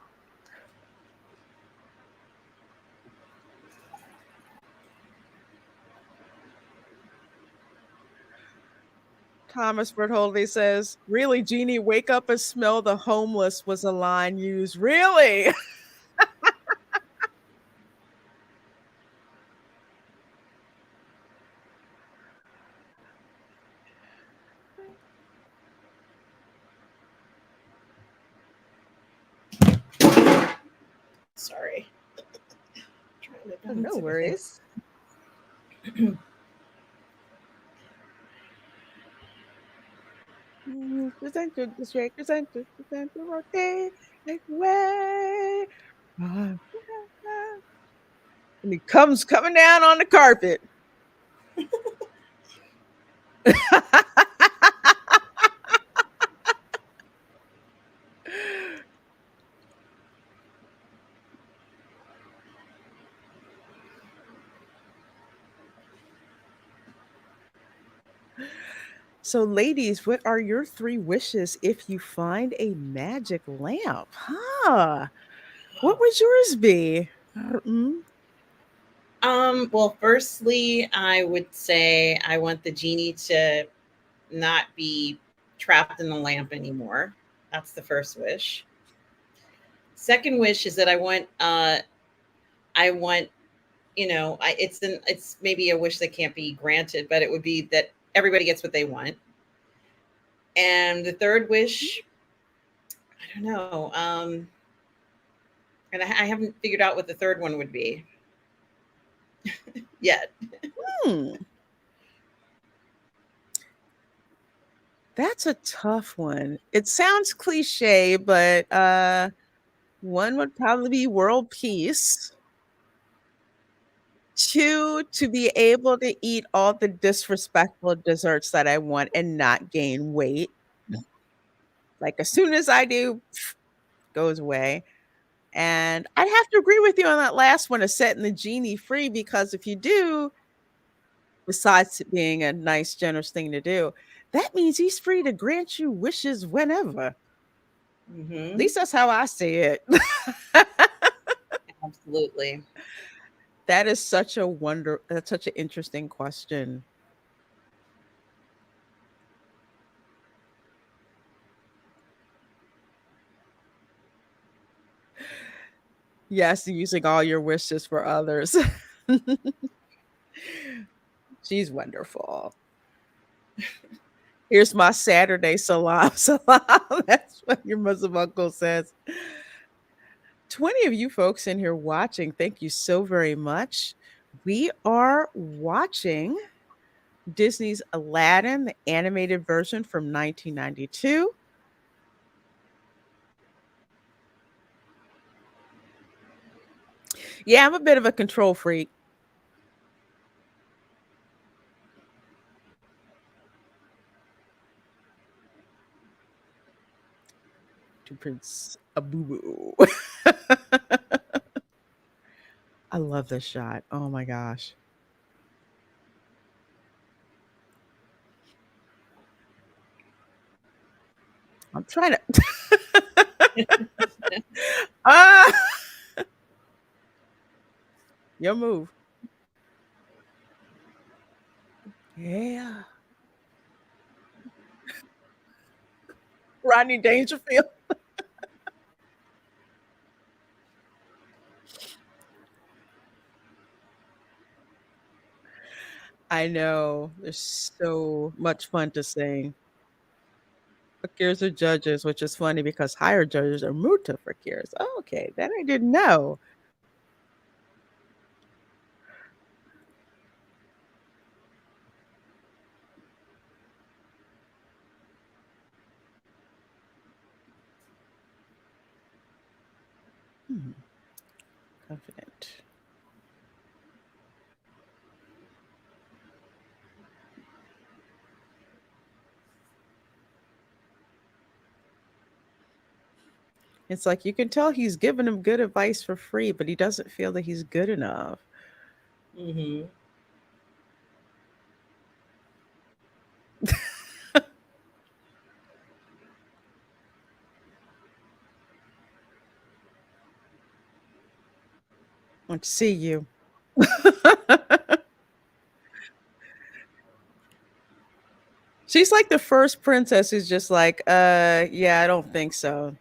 Thomas Bertholdi says, "Really, Jeannie, wake up and smell the homeless" was a line used. Really? Sorry. Trying to Oh, balance no everything. worries. Present to the shake, present to rotate, make way. Ah, and he comes coming down on the carpet. So, ladies, what are your 3 wishes if you find a magic lamp? Huh. What would yours be? Mm, Well, firstly, I would say I want the genie to not be trapped in the lamp anymore. That's the first wish. Second wish is that I want, it's maybe a wish that can't be granted, but it would be that everybody gets what they want. And the third wish, I don't know. And I haven't figured out what the third one would be yet. hmm. That's a tough one. It sounds cliche, but one would probably be world peace. 2, to be able to eat all the disrespectful desserts that I want and not gain weight. Like, as soon as I do, goes away. And I'd have to agree with you on that last one of setting the genie free, because if you do, besides it being a nice, generous thing to do, that means he's free to grant you wishes whenever. At Hmm. least that's how I see it. Absolutely. That is such a that's such an interesting question. Yes, using all your wishes for others. She's wonderful. Here's my Saturday salam salam. That's what your Muslim uncle says. 20 of you folks in here watching, thank you so very much. We are watching Disney's Aladdin, the animated version from 1992. Yeah, I'm a bit of a control freak. To Prince Abubu. I love this shot. Oh my gosh. I'm trying to. Ah, your move. Yeah. Rodney Dangerfield. I know. There's so much fun to sing. Fakirs are judges, which is funny because higher judges are muta fakirs. Oh, okay, that I didn't know. Hmm, confident. It's like you can tell he's giving him good advice for free, but he doesn't feel that he's good enough. Hmm. Want to see you. She's like the first princess who's just like, yeah, I don't think so.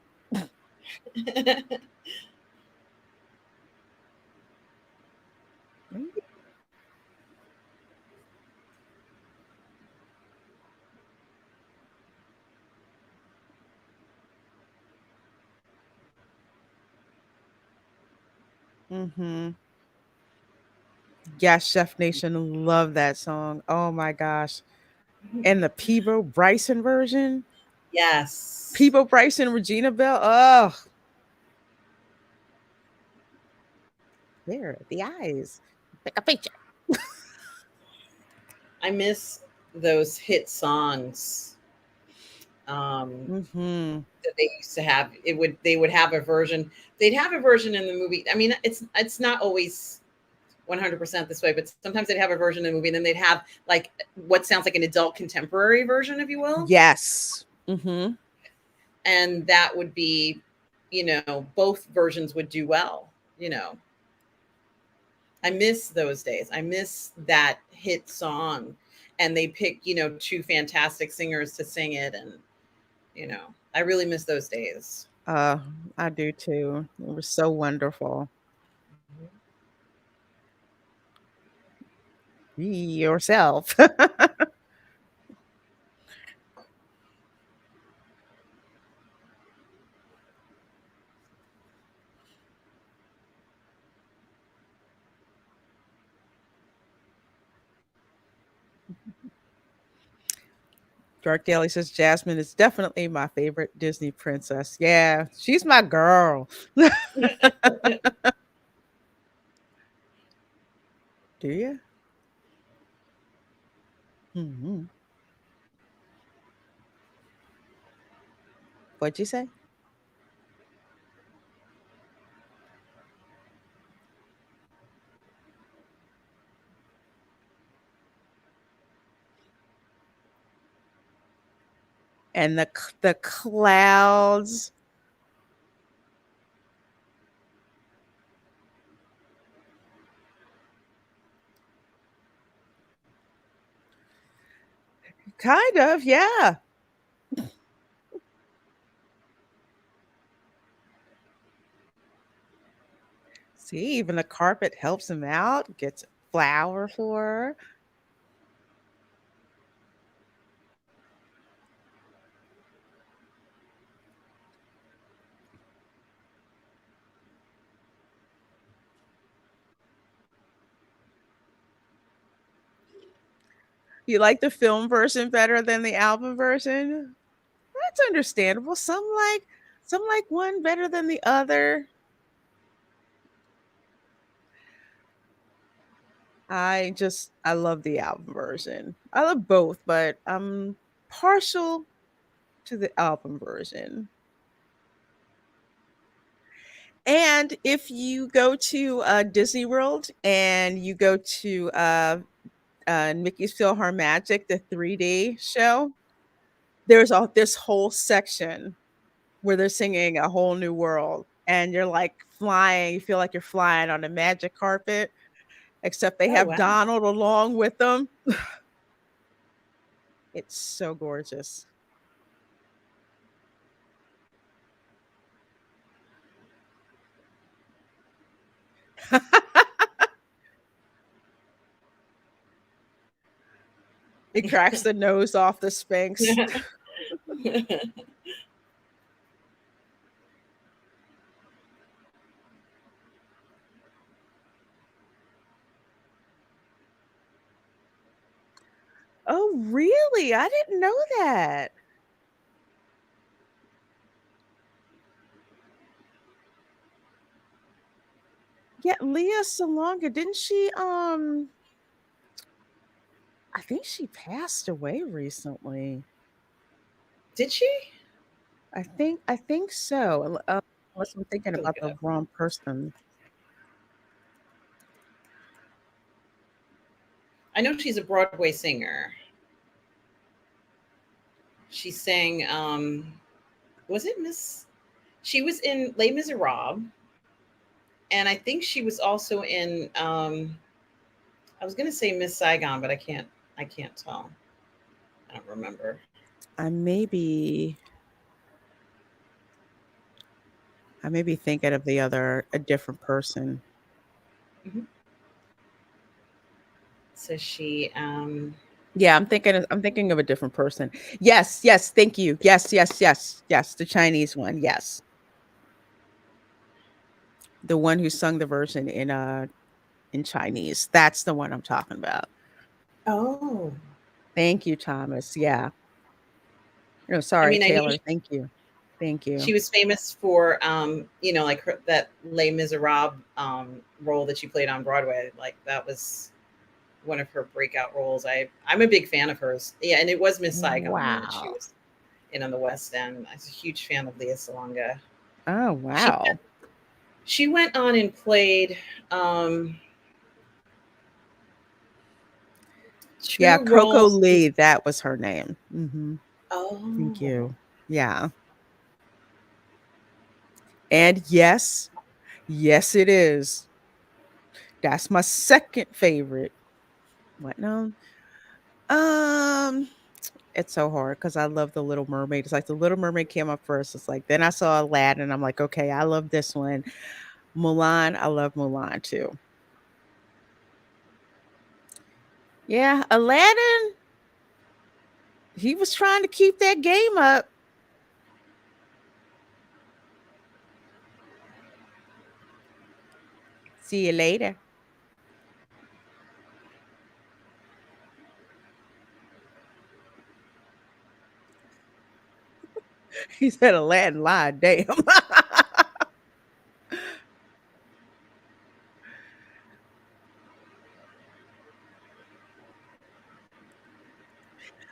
Mm-hmm. Yes, Chef Nation love that song. Oh my gosh. And the Peebo Bryson version. Yes. Peebo Bryson, Regina Bell. Oh, there, the eyes. Pick a picture. I miss those hit songs. Um, Mm-hmm. that they used to have. They would have a version. They'd have a version in the movie. I mean, it's not always 100% this way, but sometimes they'd have a version in the movie, and then they'd have like what sounds like an adult contemporary version, if you will. Yes. Mm-hmm. And that would be, both versions would do well. You know, I miss those days. I miss that hit song, and they pick, two fantastic singers to sing it, and I really miss those days. Uh, I do too. It was so wonderful. Be yourself. Dark Daly says Jasmine is definitely my favorite Disney princess. Yeah, she's my girl. Do you? Mm-hmm. What'd you say? And the clouds. Kind of, yeah. See, even the carpet helps him out, gets a flower for her. You like the film version better than the album version? That's understandable. Some like one better than the other. I love the album version. I love both, but I'm partial to the album version. And if you go to Disney World and you go to Mickey's Philhar Magic, the 3D show, there's this whole section where they're singing A Whole New World, and you're like flying. You feel like you're flying on a magic carpet, except they Oh have wow. Donald along with them. It's so gorgeous. It cracks the nose off the Sphinx. Oh, really? I didn't know that. Yeah, Leah Salonga, didn't she I think she passed away recently. Did she? I think so. Unless I'm thinking Look about it the up. wrong person. I know she's a Broadway singer. She sang. Was it Miss? She was in Les Miserables, and I think she was also in. I was gonna say Miss Saigon, but I can't. I can't tell. I don't remember. I may be I may be thinking of a different person. Mhm. So she, Yeah, I'm thinking of a different person. Yes, yes, thank you. Yes, yes, yes, yes, the Chinese one. Yes. The one who sung the version in Chinese. That's the one I'm talking about. oh, Thank you, Thomas. Yeah. No, I sorry, mean, I knew Taylor. Thank you. Thank she you. was famous for, like that Les Miserables role that she played on Broadway. Like that was one of her breakout roles. I'm a big fan of hers. Yeah, and it was Miss Saigon that she Wow. was in on the West End. I was a huge fan of Leah Salonga. Oh, She wow. she went on and played um, Yeah, two Coco roles. Lee, that was her name. Thank Oh, you. Yeah. And yes, yes, it is. That's my second favorite. What now? Um, it's so hard because I love The Little Mermaid. It's like The Little Mermaid came up first. It's like then I saw Aladdin. I'm like, okay, I love this one. Mulan, I love Mulan too. Yeah, Aladdin, he was trying to keep that game up. See you later. He said Aladdin lied. Damn.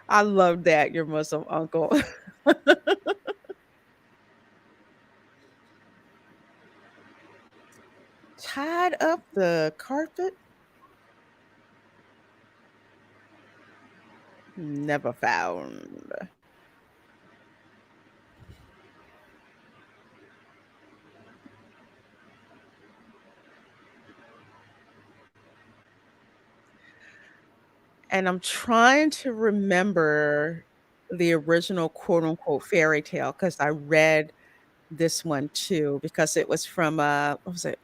I love that, your Muslim uncle. Tied up the carpet? Never found. And I'm trying to remember the original quote unquote fairy tale because I read this one too because it was from what was it?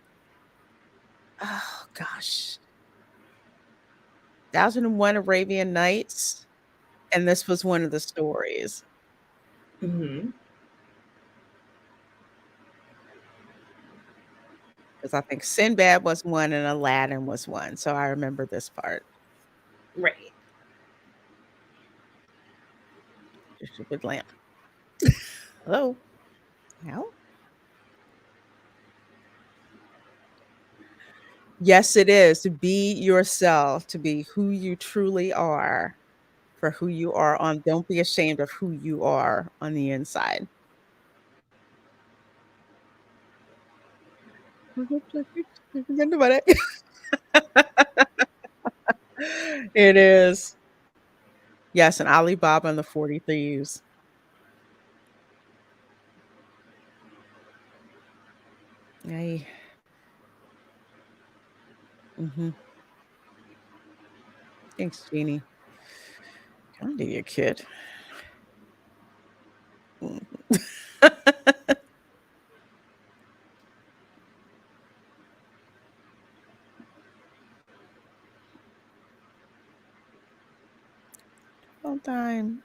Oh gosh. 1001 Arabian Nights. And this was one of the stories. hmm, Because I think Sinbad was one and Aladdin was one. So I remember this part. right. Your stupid lamp. Hello? How? Yes, it is to be yourself, to be who you truly are, for who you are on. Don't be ashamed of who you are on the inside. Forget about it. It is. Yes, and Alibaba and the 40 Thieves. Hey. Mhm. Thanks, Jeannie. Kinda your kid. Mm. All time.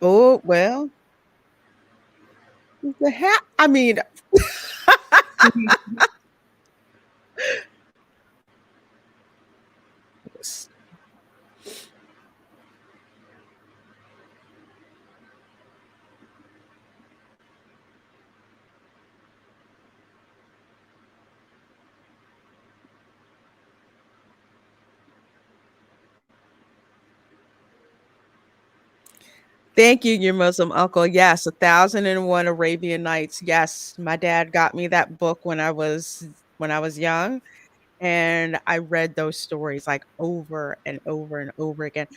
Oh, well, the hat I mean, thank you, your Muslim uncle. Yes, 1001 Arabian Nights. Yes, my dad got me that book when I was when I was young, and I read those stories, like, over and over and over again.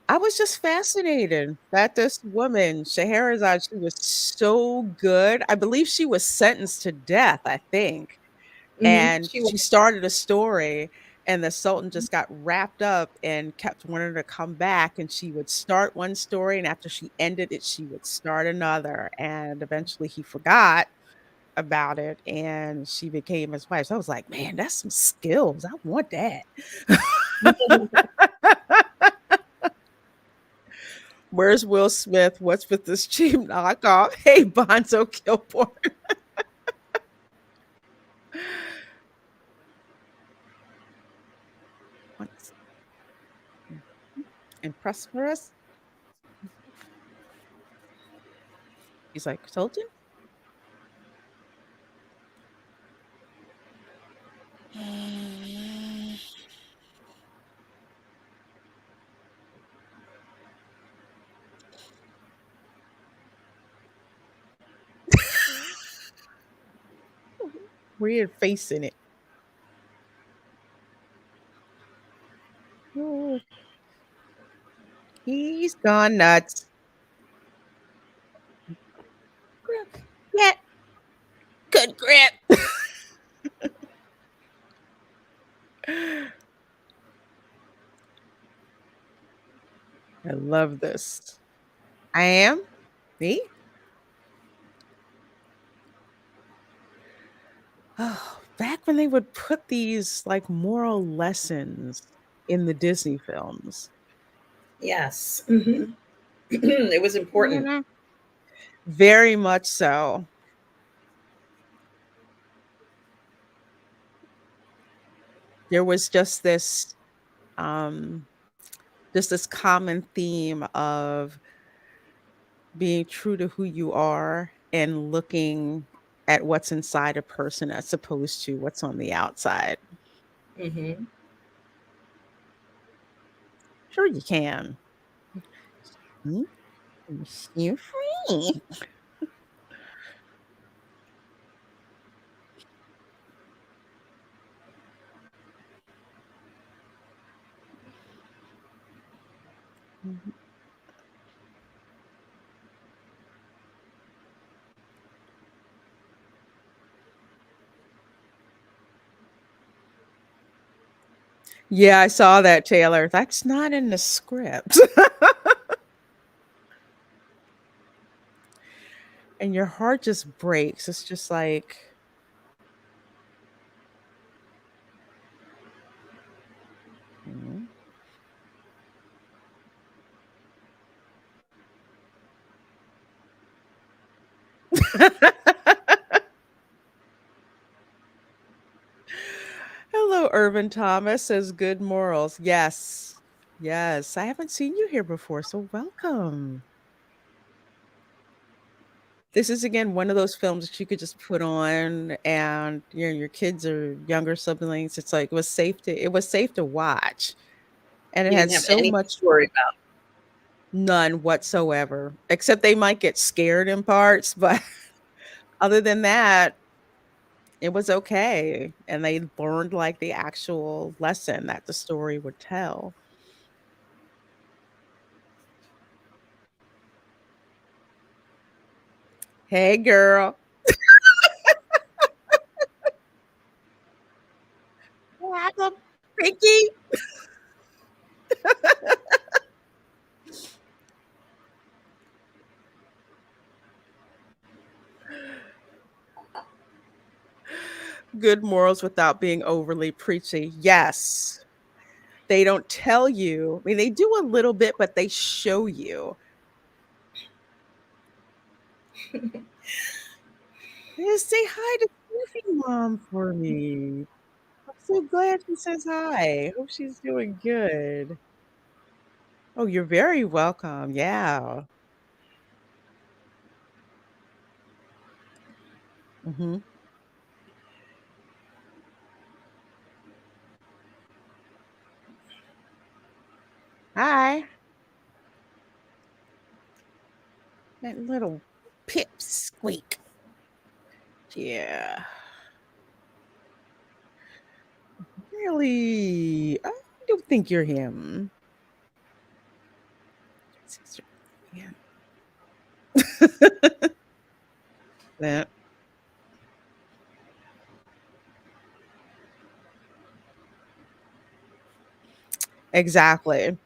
I was just fascinated that this woman, Scheherazade, she was so good. I believe she was sentenced to death, I think, and She was. she started a story, and the Sultan just got wrapped up and kept wanting her to come back, and she would start one story, and after she ended it, she would start another, and eventually he forgot about it, and she became his wife. So I was like, "Man, that's some skills. I want that." Where's Will Smith? What's with this cheap knockoff? Hey, Bonzo Kilborn. Once and prosperous. He's like, Sultan? Weird face in it. Oh, he's gone nuts. Grip. Yeah, good grip. I love this. I am me. Oh, back when they would put these like moral lessons in the Disney films. Yes. It was You important. know, very much so. There was um just this common theme of being true to who you are and looking at what's inside a person as opposed to what's on the outside. Hmm. Sure, you can. Mm, you're free. Mhm. Yeah, I saw that, Taylor. That's not in the script. And your heart just breaks. It's just like, mm. Hello, Irvin Thomas says good morals. Yes. Yes. I haven't seen you here before, so welcome. This is again one of those films that you could just put on and your kids or younger siblings. It's like it was safe to watch. And it You had didn't have so anything much to worry about. none whatsoever. Except they might get scared in parts, but other than that, it was okay. And they learned like the actual lesson that the story would tell. Hey girl. What happened, Pinky? Good morals without being overly preachy. Yes. They don't tell you. I mean, they do a little bit, but they show you. Yeah, say hi to Goofy Mom for me. I'm so glad she says hi. Hope she's doing good. Oh, you're very welcome. Yeah. Mhm. Hi. That little pip squeak. Yeah. Really? I don't think you're him. Yeah. Yeah, exactly.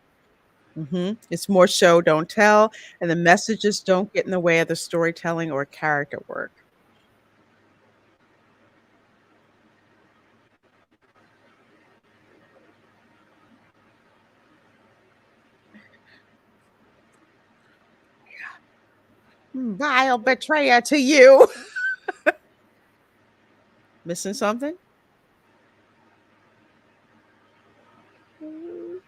It's more show, don't tell, and the messages don't get in the way of the storytelling or character work. Vile betrayer to you. Missing something? Mm.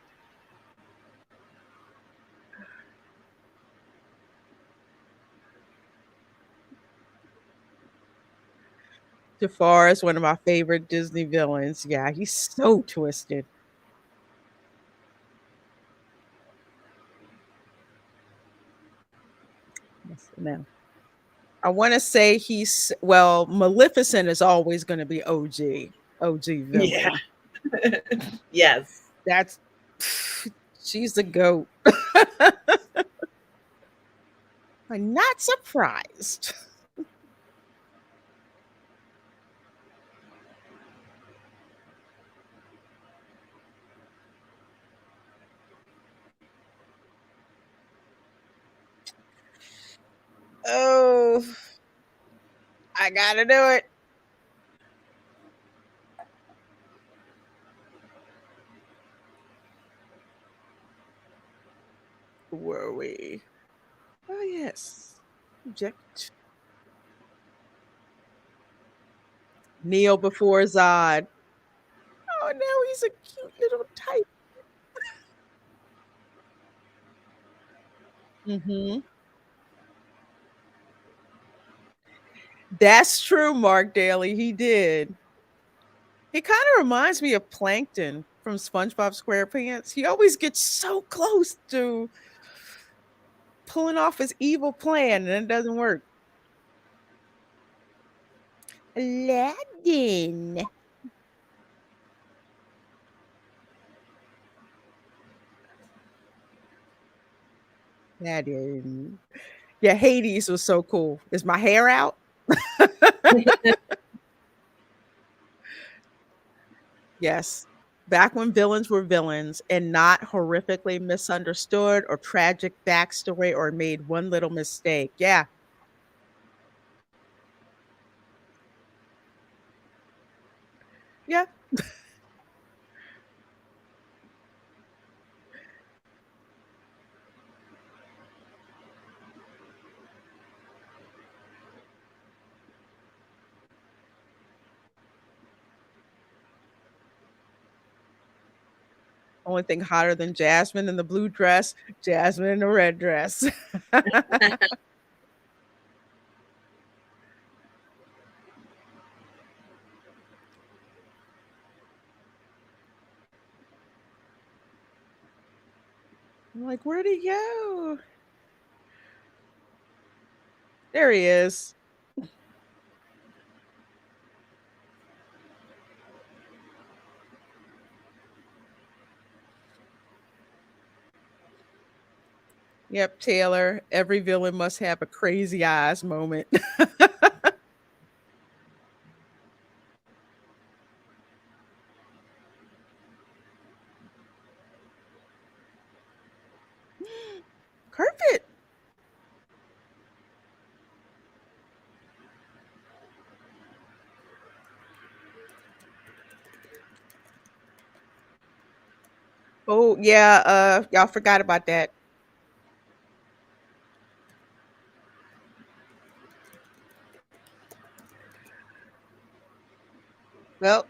Jafar is one of my favorite Disney villains. Yeah, he's so twisted. Yes, no. I want to say Maleficent is always going to be OG Yeah. villain. Yes. That's she's the goat. I'm not surprised. Oh, I gotta do it. Were we? Oh yes. Object. Kneel before Zod. Oh no, he's a cute little type. Hmm. That's true, Mark Daly. He did. He kind of reminds me of Plankton from SpongeBob SquarePants. He always gets so close to pulling off his evil plan and it doesn't work. Aladdin. Aladdin. Yeah, Hades was so cool. Is my hair out? Yes. Back when villains were villains and not horrifically misunderstood or tragic backstory or made one little mistake. Yeah. Yeah. Only thing hotter than Jasmine in the blue dress, Jasmine in the red dress. I'm like, where'd he go? There he is. Yep, Taylor. Every villain must have a crazy eyes moment. Carpet. Oh, yeah. Y'all forgot about that. Well,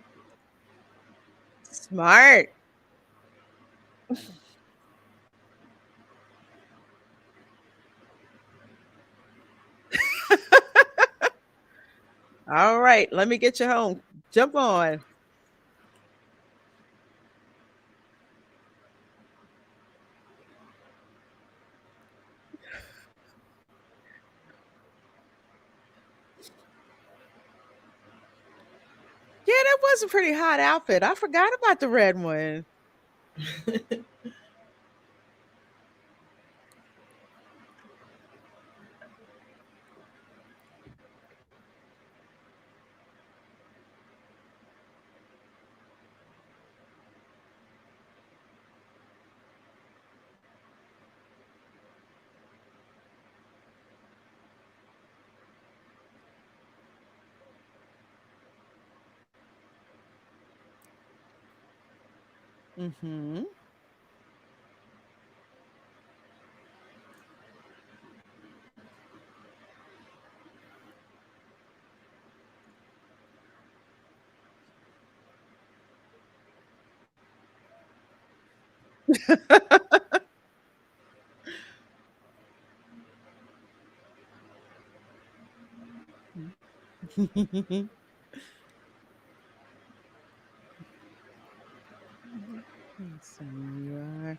smart. All right, let me get you home. Jump on. Yeah, that was a pretty hot outfit. I forgot about the red one. Mhm. Handsome you are.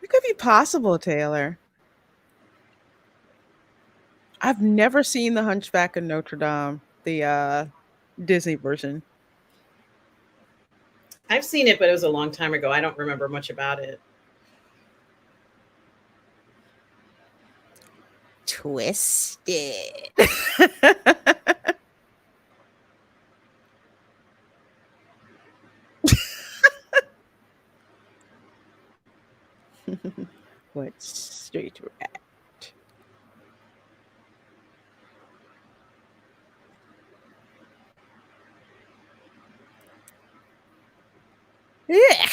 It could be possible, Taylor. I've never seen The Hunchback of Notre Dame, the Disney version. I've seen it, but it was a long time ago. I don't remember much about it. Twisted. What straight rat? Yeah.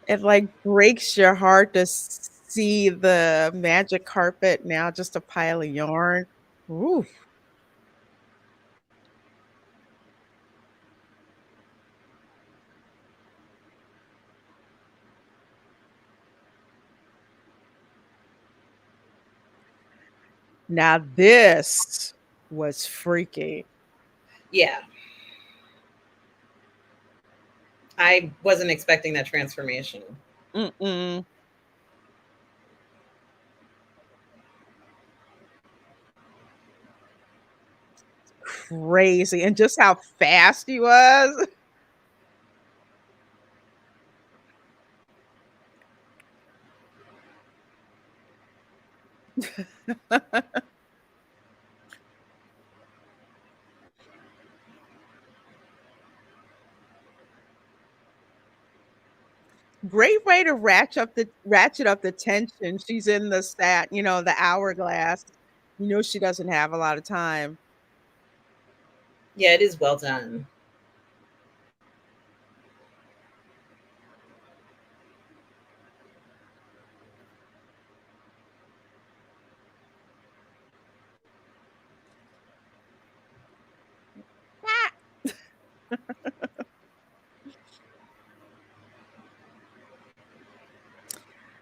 It like breaks your heart to see the magic carpet now just a pile of yarn. Ooh. Now this was freaky. Yeah, I wasn't expecting that transformation. Mm-mm. Crazy. And just how fast he was. Great way to ratchet up the tension. She's in the the hourglass. You know she doesn't have a lot of time. Yeah, it is well done. Ah!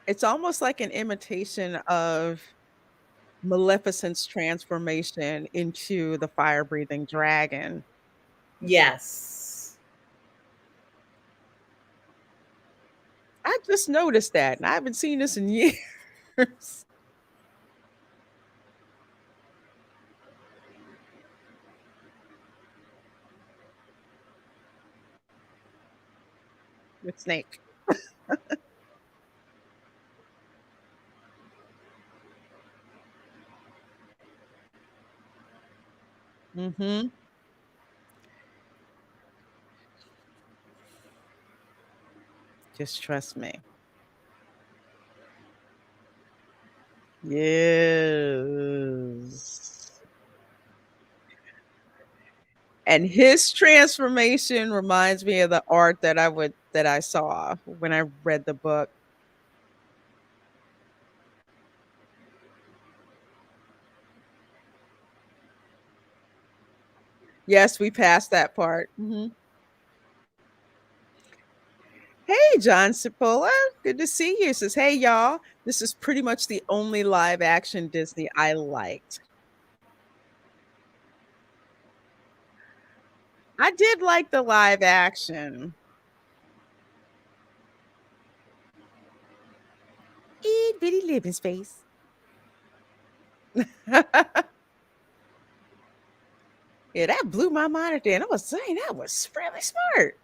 It's almost like an imitation of Maleficent's transformation into the fire-breathing dragon. Yes. I just noticed that, and I haven't seen this in years. With Snake. Mhm. Just trust me. Yes. And his transformation reminds me of the art that I saw when I read the book. Yes, we passed that part. Mhm. Hey, John Cipolla, good to see you. Says, "Hey, y'all, this is pretty much the only live action Disney I liked." I did like the live action. Itty bitty living space. Yeah, that blew my mind at the end. I was saying that was really smart.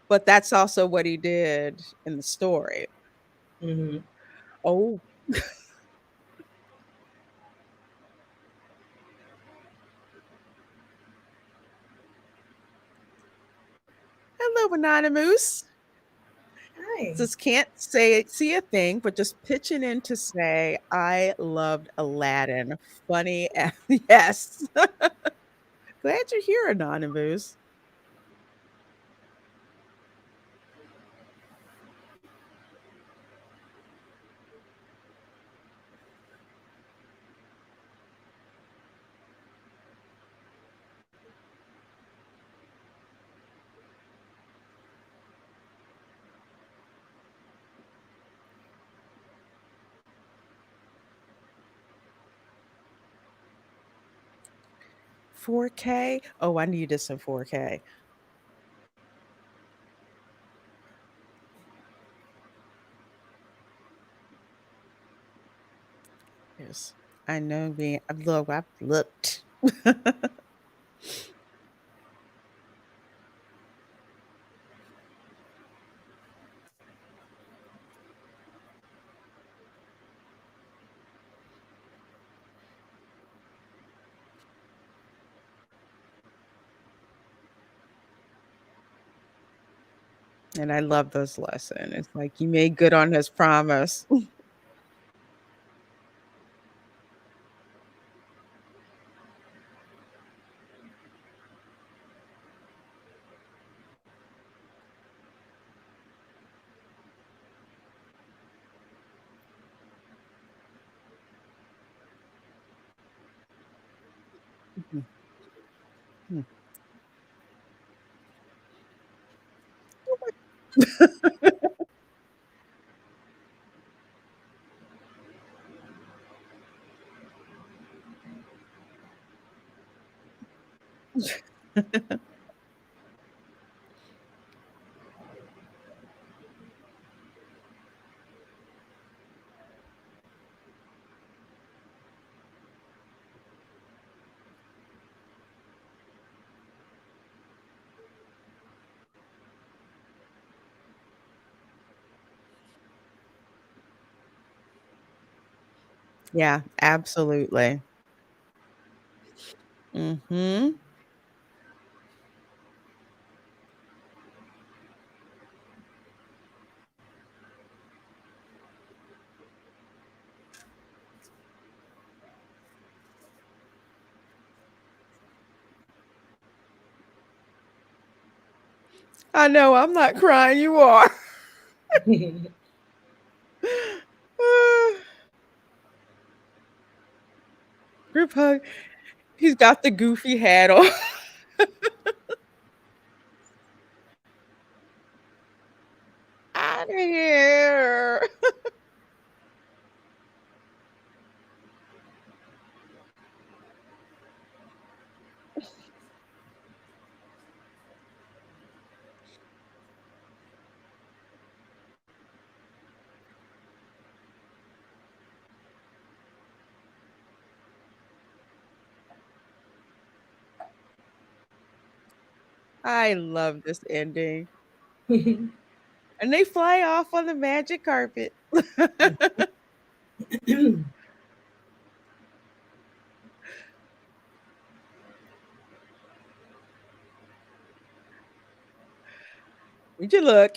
But that's also what he did in the story. Hmm. Oh, hello, Anonymous. Hi. Just can't say see a thing, but just pitching in to say I loved Aladdin. Funny, yes. Glad you're here, Anonymous. 4K. Oh, I need this in 4K. Yes, I know. Me, look, I've looked. And I love this lesson. It's like he made good on his promise. Mhm. Mhm. Yeah, absolutely. Mhm. I know, I'm not crying, you are. Group hug. He's got the goofy hat on. Outta here. I love this ending. And they fly off on the magic carpet. Would you look?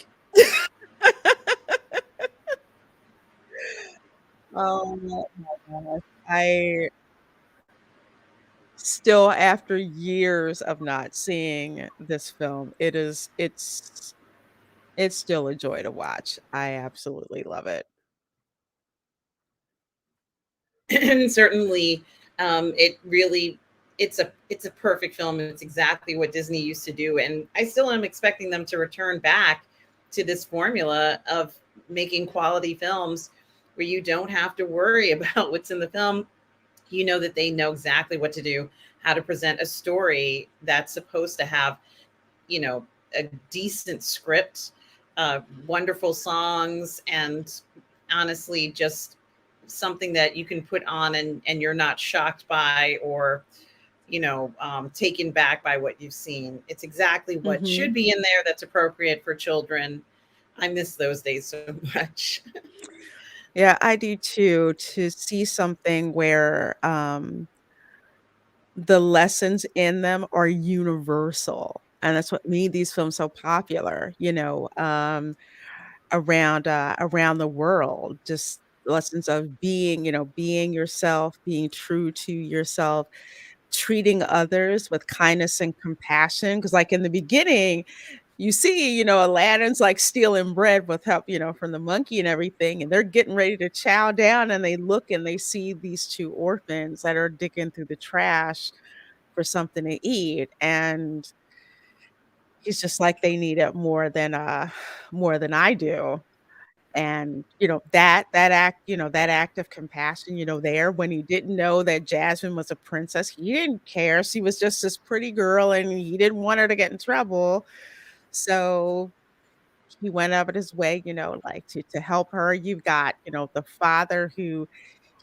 Oh my gosh. I still, after years of not seeing this film, it's still a joy to watch. I absolutely love it. And certainly, it really it's a perfect film. It's exactly what Disney used to do, and I still am expecting them to return back to this formula of making quality films where you don't have to worry about what's in the film. You know that they know exactly what to do, how to present a story that's supposed to have, you know, a decent script, wonderful songs, and honestly, just something that you can put on and you're not shocked by or, taken back by what you've seen. It's exactly what should Mhm. be in there that's appropriate for children. I miss those days so much. Yeah, I do too, to see something where, the lessons in them are universal, and that's what made these films so popular, around the world, just lessons of being, being yourself, being true to yourself, treating others with kindness and compassion. Because, like, in the beginning, you see, Aladdin's, like, stealing bread with help, from the monkey and everything, and they're getting ready to chow down, and they look and they see these 2 orphans that are digging through the trash for something to eat, and he's just like, "They need it more than I do." And, that act of compassion, there when he didn't know that Jasmine was a princess, he didn't care, she was just this pretty girl, and he didn't want her to get in trouble, so he went out of his way, like, to help her. You've got, the father who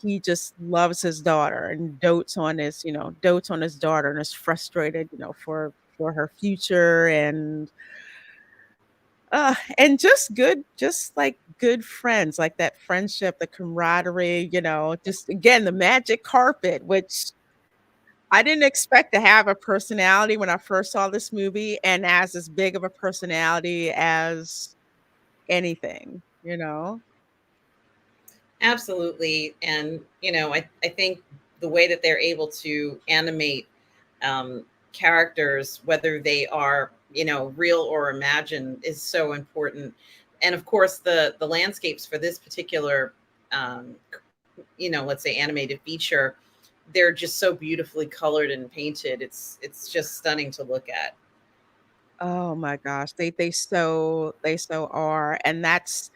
he just loves his daughter and dotes on his daughter and is frustrated, for her future and just like good friends, like that friendship, the camaraderie, just again, the magic carpet, which I didn't expect to have a personality when I first saw this movie and as big of a personality as anything. Absolutely. And, I think the way that they're able to animate characters, whether they are, real or imagined, is so important. And of course, the landscapes for this particular, um, let's say animated feature, they're just so beautifully colored and painted. It's just stunning to look at. Oh my gosh, they so are, and that's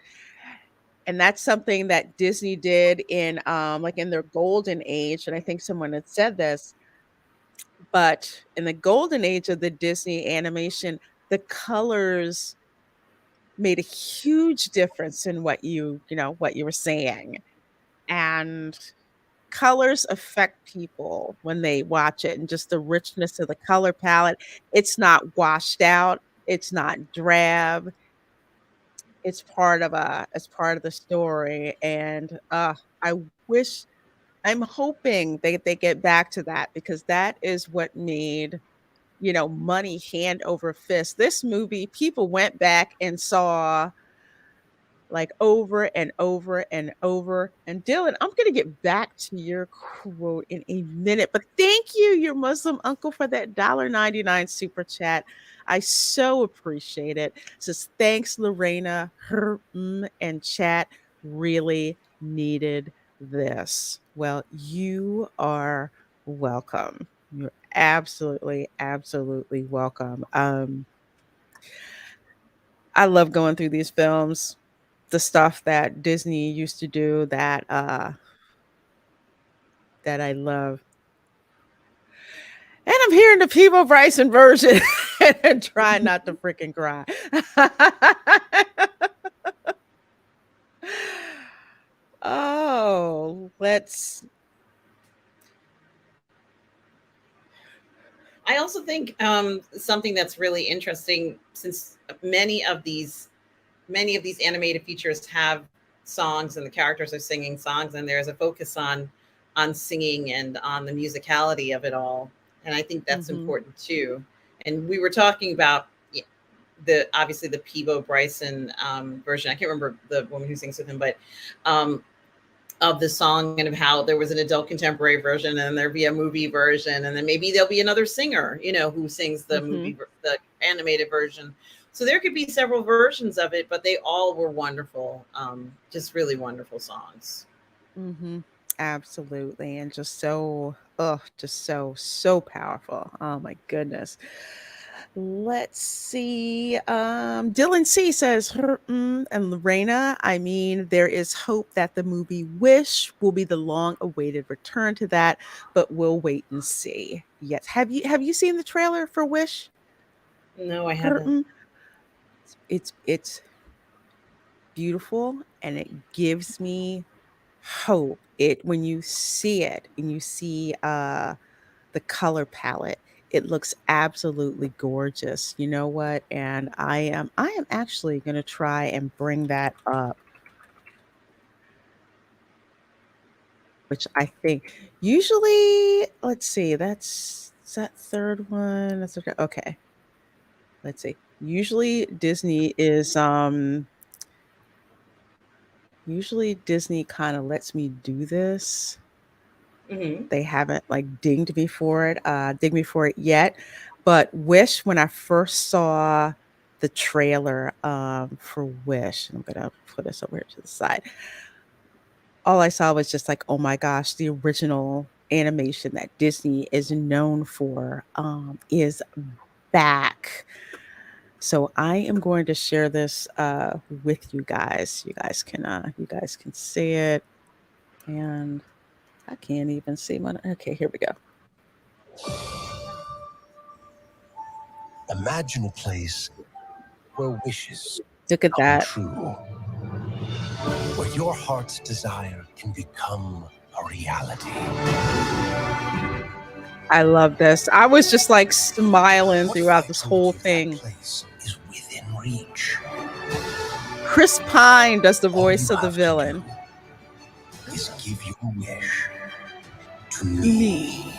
something that Disney did in, like, in their golden age, and I think someone had said this, but in the golden age of the Disney animation, the colors made a huge difference in what you were saying, and colors affect people when they watch it and just the richness of the color palette. It's not washed out, it's not drab, it's part of the story, and, I wish I'm hoping they get back to that because that is what made, money hand over fist. This movie, people went back and saw like over and over and over. And Dylan, I'm going to get back to your quote in a minute, but thank you, your Muslim uncle, for that $1.99 super chat. I so appreciate it. Says thanks, Lorena, and chat really needed this. Well, you are welcome. You're absolutely, absolutely welcome. I love going through these films, the stuff that Disney used to do that I love. And I'm hearing the People Bryson version and trying not to freaking cry. Oh, let's I also think something that's really interesting, since many of these animated features have songs and the characters are singing songs, and there's a focus on singing and on the musicality of it all, and I think that's mhm. important too. And we were talking about the obviously the Peebo Bryson version. I can't remember the woman who sings with him, but um, of the song and of how there was an adult contemporary version and there'd be a movie version, and then maybe there'll be another singer, who sings the Mm-hmm. the animated version. So there could be several versions of it, but they all were wonderful, just really wonderful songs. Mm-hmm. Absolutely. And just so, oh, just so powerful. Oh my goodness. Let's see. Dylan C says, and Lorena, I mean, there is hope that the movie Wish will be the long-awaited return to that, but we'll wait and see. Yes. Have you seen the trailer for Wish? No, I haven't. It's beautiful and it gives me hope. It when you see it and you see the color palette, it looks absolutely gorgeous. You know what? And I am actually going to try and bring that up, which I think usually, let's see, that's is that third one. That's okay. Okay. Let's see. Usually Disney kind of lets me do this. Hmm. They haven't like dinged me for it yet. But Wish, when I first saw the trailer for Wish, I'm gonna put this over here to the side. All I saw was just like, oh my gosh, the original animation that Disney is known for is back. So I am going to share this with you guys. You guys can see it, and I can't even see my. Okay, here we go. Imagine a place where wishes Look at come that. true, where your heart's desire can become a reality. I love this. I was just like smiling What if I throughout this told whole you that thing. place is within reach? Chris Pine does the All you voice of the have to do villain. is give your wish to To me. me.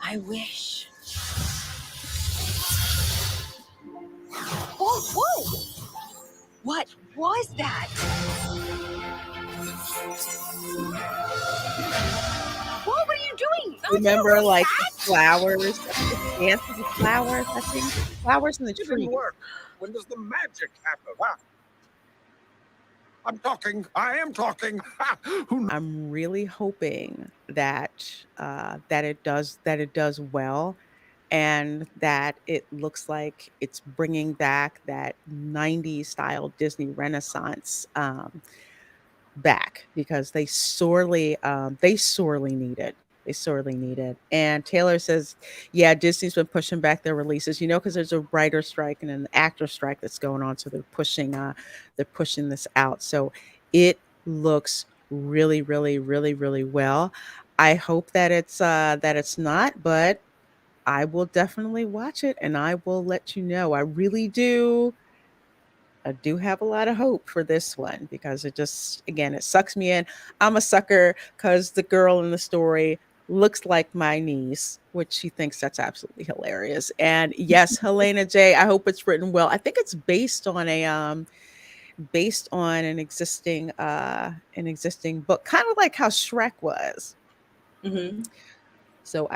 I wish. Whoa, whoa! What was that? Whoa, what are you doing? Remember like the flowers, the dance of the flowers, I think. Flowers in the It didn't tree. work. When does the magic happen? Huh? I'm talking. I am talking. Ha! Who I'm really hoping that that it does well, and that it looks like it's bringing back that 90s style Disney Renaissance back, because they sorely need it. They sorely need it. And Taylor says, yeah, Disney's been pushing back their releases, because there's a writer strike and an actor strike that's going on. So they're pushing this out. So it looks really, really, really, really well. I hope that it's not, but I will definitely watch it and I will let you know. I do have a lot of hope for this one, because it just, again, it sucks me in. I'm a sucker because the girl in the story looks like my niece, which she thinks that's absolutely hilarious. And yes, Helena J, I hope it's written well. I think it's based on an existing book, kind of like how Shrek was. Hmm. So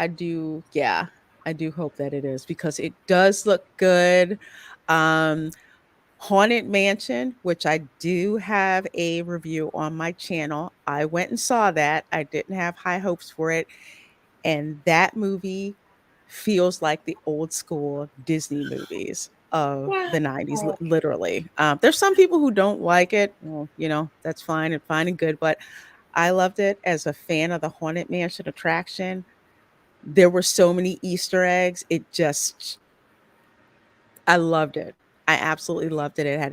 yeah, I do hope that it is, because it does look good. Um, Haunted Mansion, which I do have a review on my channel. I went and saw that. I didn't have high hopes for it. And that movie feels like the old school Disney movies of the 90s, Wow. literally. There's some people who don't like it. Well, that's fine and good. But I loved it as a fan of the Haunted Mansion attraction. There were so many Easter eggs. I loved it. I absolutely loved it. It had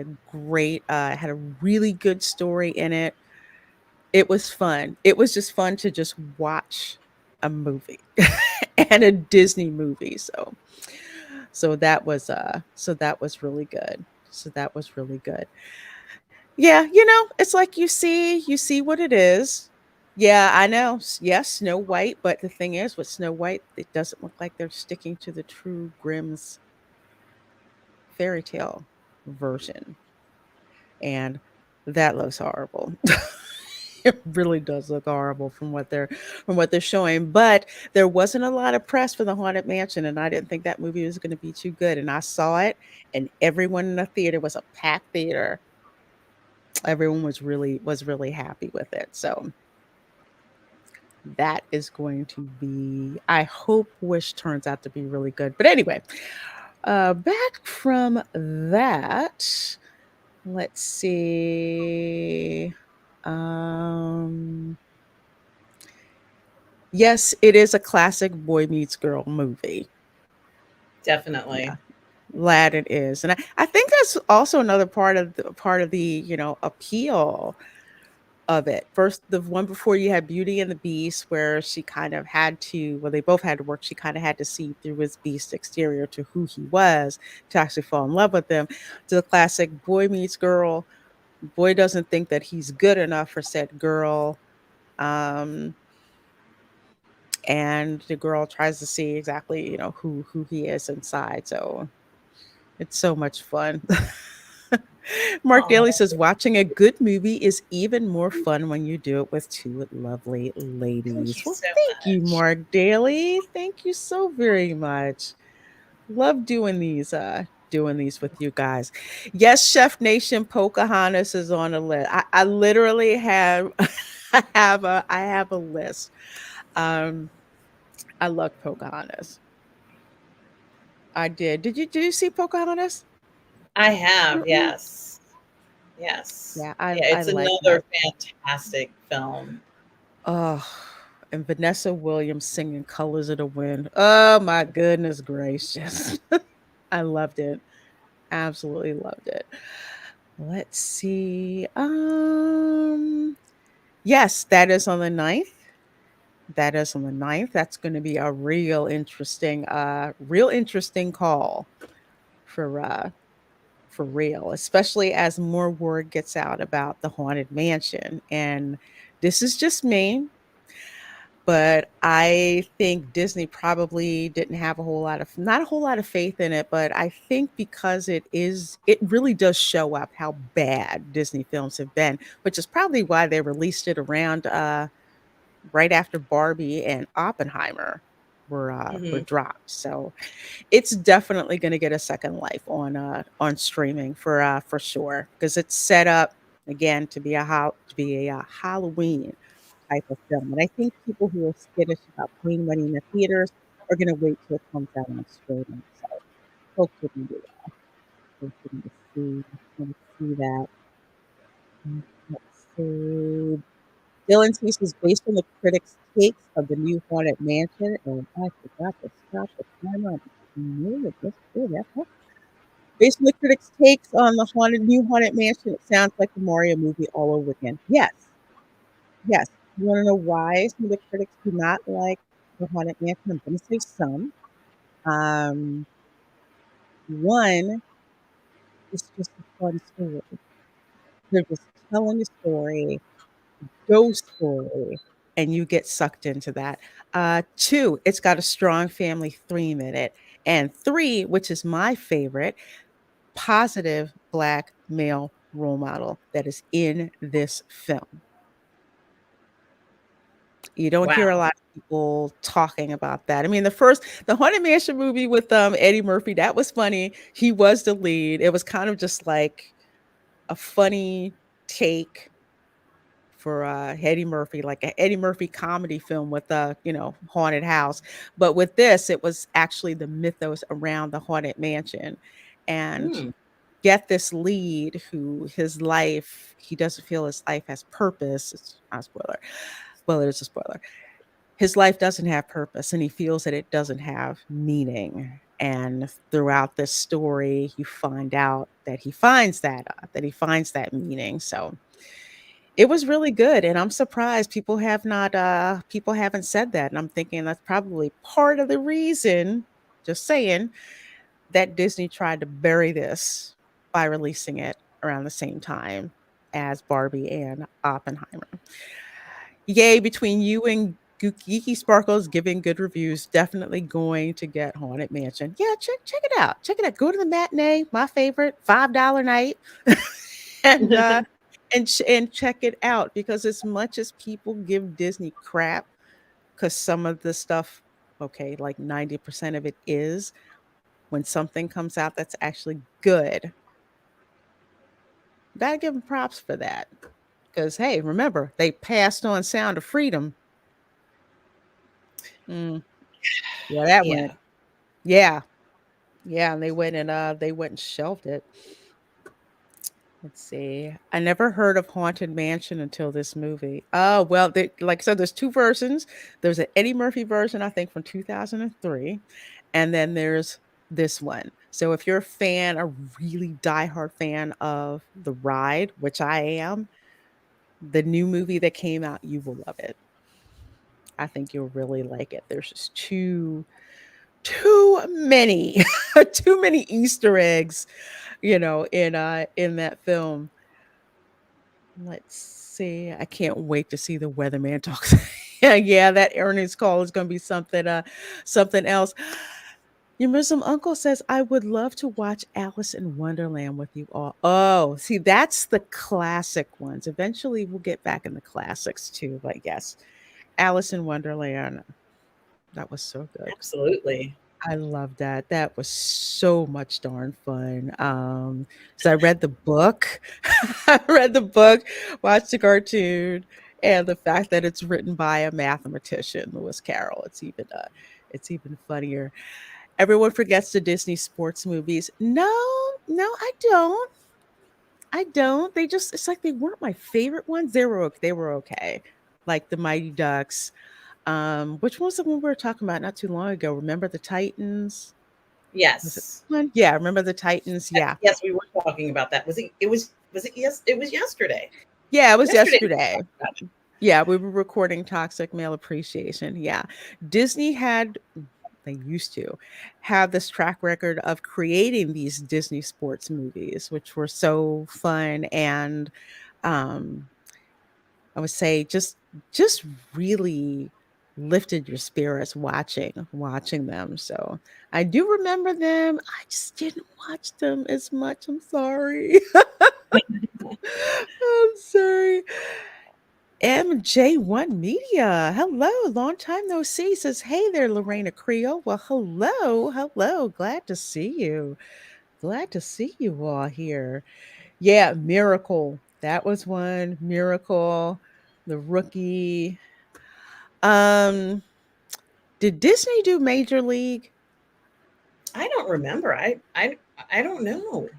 a really good story in it. It was fun. It was just fun to just watch a movie and a Disney movie. So that was really good. So that was really good. Yeah, it's like you see what it is. Yeah, I know. Yes, Snow White, but the thing is, with Snow White, it doesn't look like they're sticking to the true Grimm's fairy tale version, and that looks horrible. It really does look horrible from what they're showing. But there wasn't a lot of press for the Haunted Mansion, and I didn't think that movie was going to be too good. And I saw it, and everyone in the theater was a packed theater. Everyone was really happy with it. So that is going to be, I hope Wish turns out to be really good. But anyway, back from that, let's see. Um yes, it is a classic boy meets girl movie. Definitely. Yeah. Aladdin is. And I think that's also another part of the, appeal of it. First, the one before you had Beauty and the Beast, where she kind of had to, well, they both had to work. She kind of had to see through his beast exterior to who he was to actually fall in love with him. To the classic boy meets girl. Boy doesn't think that he's good enough for said girl. Um, and the girl tries to see exactly, who he is inside. So it's so much fun. Mark Daly Oh, says watching a good movie is even more fun when you do it with two lovely thank ladies. you Well, so thank you, much. Mark Daly. Thank you so very much. Love doing these with you guys. Yes, Chef Nation Pocahontas is on the list. I literally have I have a list. Um I love Pocahontas. I did. Did you see Pocahontas? I have, Mm-mm. yes. Yes. Yeah, I Yeah, I it's like that. another fantastic film. Oh, and Vanessa Williams singing Colors of the Wind. Oh my goodness gracious. I loved it. Absolutely loved it. Let's see. Yes, that is on the ninth. That is on the ninth. That's going to be a real interesting call for real, especially as more word gets out about the Haunted Mansion. And this is just me, but I think Disney probably didn't have a whole lot of not a whole lot of faith in it, but I think because it really does show up how bad Disney films have been, which is probably why they released it around right after Barbie and Oppenheimer were Hmm. dropped. So it's definitely going to get a second life on streaming for sure, because it's set up again to be a Halloween type of film. And I think people who are skittish about paying money in the theaters are going to wait till it comes out on streaming. So folks are going to do that. Folks are going to see that. Let's see. Dylan Cease based on the critics' takes of the new Haunted Mansion, and I forgot to stop the timer. Based on the critics' takes on the new Haunted Mansion, it sounds like the Mario movie all over again. Yes, yes. You want to know why some of the critics do not like the Haunted Mansion? I'm going to say some. Um, One, it's just a fun story. They're just telling a story, ghost story, and you get sucked into that. Two, it's got a strong family theme in it. And three, which is my favorite, positive Black male role model that is in this film. You don't hear a Wow. lot of people talking about that. I mean, the Haunted Mansion movie with Eddie Murphy, that was funny. He was the lead. It was kind of just like a funny take for Eddie Murphy, like a Eddie Murphy comedy film with a haunted house. But with this, it was actually the mythos around the haunted mansion, and Hmm. get this lead who he doesn't feel his life has purpose. It's not a spoiler. Well, it is a spoiler. His life doesn't have purpose, and he feels that it doesn't have meaning. And throughout this story, you find out that he finds that meaning. So it was really good, and I'm surprised people haven't said that, and I'm thinking that's probably part of the reason, just saying, that Disney tried to bury this by releasing it around the same time as Barbie and Oppenheimer. Yay, between you and Geeky Sparkles giving good reviews, definitely going to get Haunted Mansion. Yeah, check it out. Check it out. Go to the matinee, my favorite, $5 night, and and check it out, because as much as people give Disney crap, because some of the stuff, okay, like 90% of it is, when something comes out that's actually good, gotta give them props for that. Because hey, remember they passed on Sound of Freedom. Mm, yeah, that Yeah. went. Yeah, yeah, and they went and shelved it. Let's see. I never heard of Haunted Mansion until this movie. Oh, well, like I said, there's two versions. There's an Eddie Murphy version, I think, from 2003, and then there's this one. So if you're a fan, a really diehard fan of the ride, which I am, the new movie that came out, you will love it. I think you'll really like it. There's just too many too many Easter eggs, in that film. Let's see. I can't wait to see the weatherman talks. Yeah, that earnings call is going to be something else. Your Muslim uncle says, I would love to watch Alice in Wonderland with you all. Oh, see, that's the classic ones. Eventually, we'll get back in the classics too. But yes, Alice in Wonderland, that was so good. Absolutely. I love that. That was so much darn fun. So I read the book. I read the book, watched the cartoon, and the fact that it's written by a mathematician, Lewis Carroll. It's even funnier. Everyone forgets the Disney sports movies. No, no, I don't. I don't. It's like they weren't my favorite ones. They were okay. Like the Mighty Ducks. Which one was the one we were talking about not too long ago? Remember the Titans? Was it Yes. this one? Yeah, remember the Titans? Yeah. Yes, we were talking about that. Was it yes, it was yesterday. Yeah, it was Yesterday we yesterday. talked about it. Yeah, we were recording Toxic Male Appreciation. Yeah. Disney had they used to have this track record of creating these Disney sports movies, which were so fun and um I would say just really lifted your spirits watching them. So I do remember them. I just didn't watch them as much. I'm sorry. I'm sorry. MJ1 Media. Hello, long time no see. Says, hey there, Lorena Creole. Well, hello. Glad to see you. Glad to see you all here. Yeah, Miracle. That was one. Miracle, The Rookie. Um, did Disney do Major League? I don't remember. I don't know.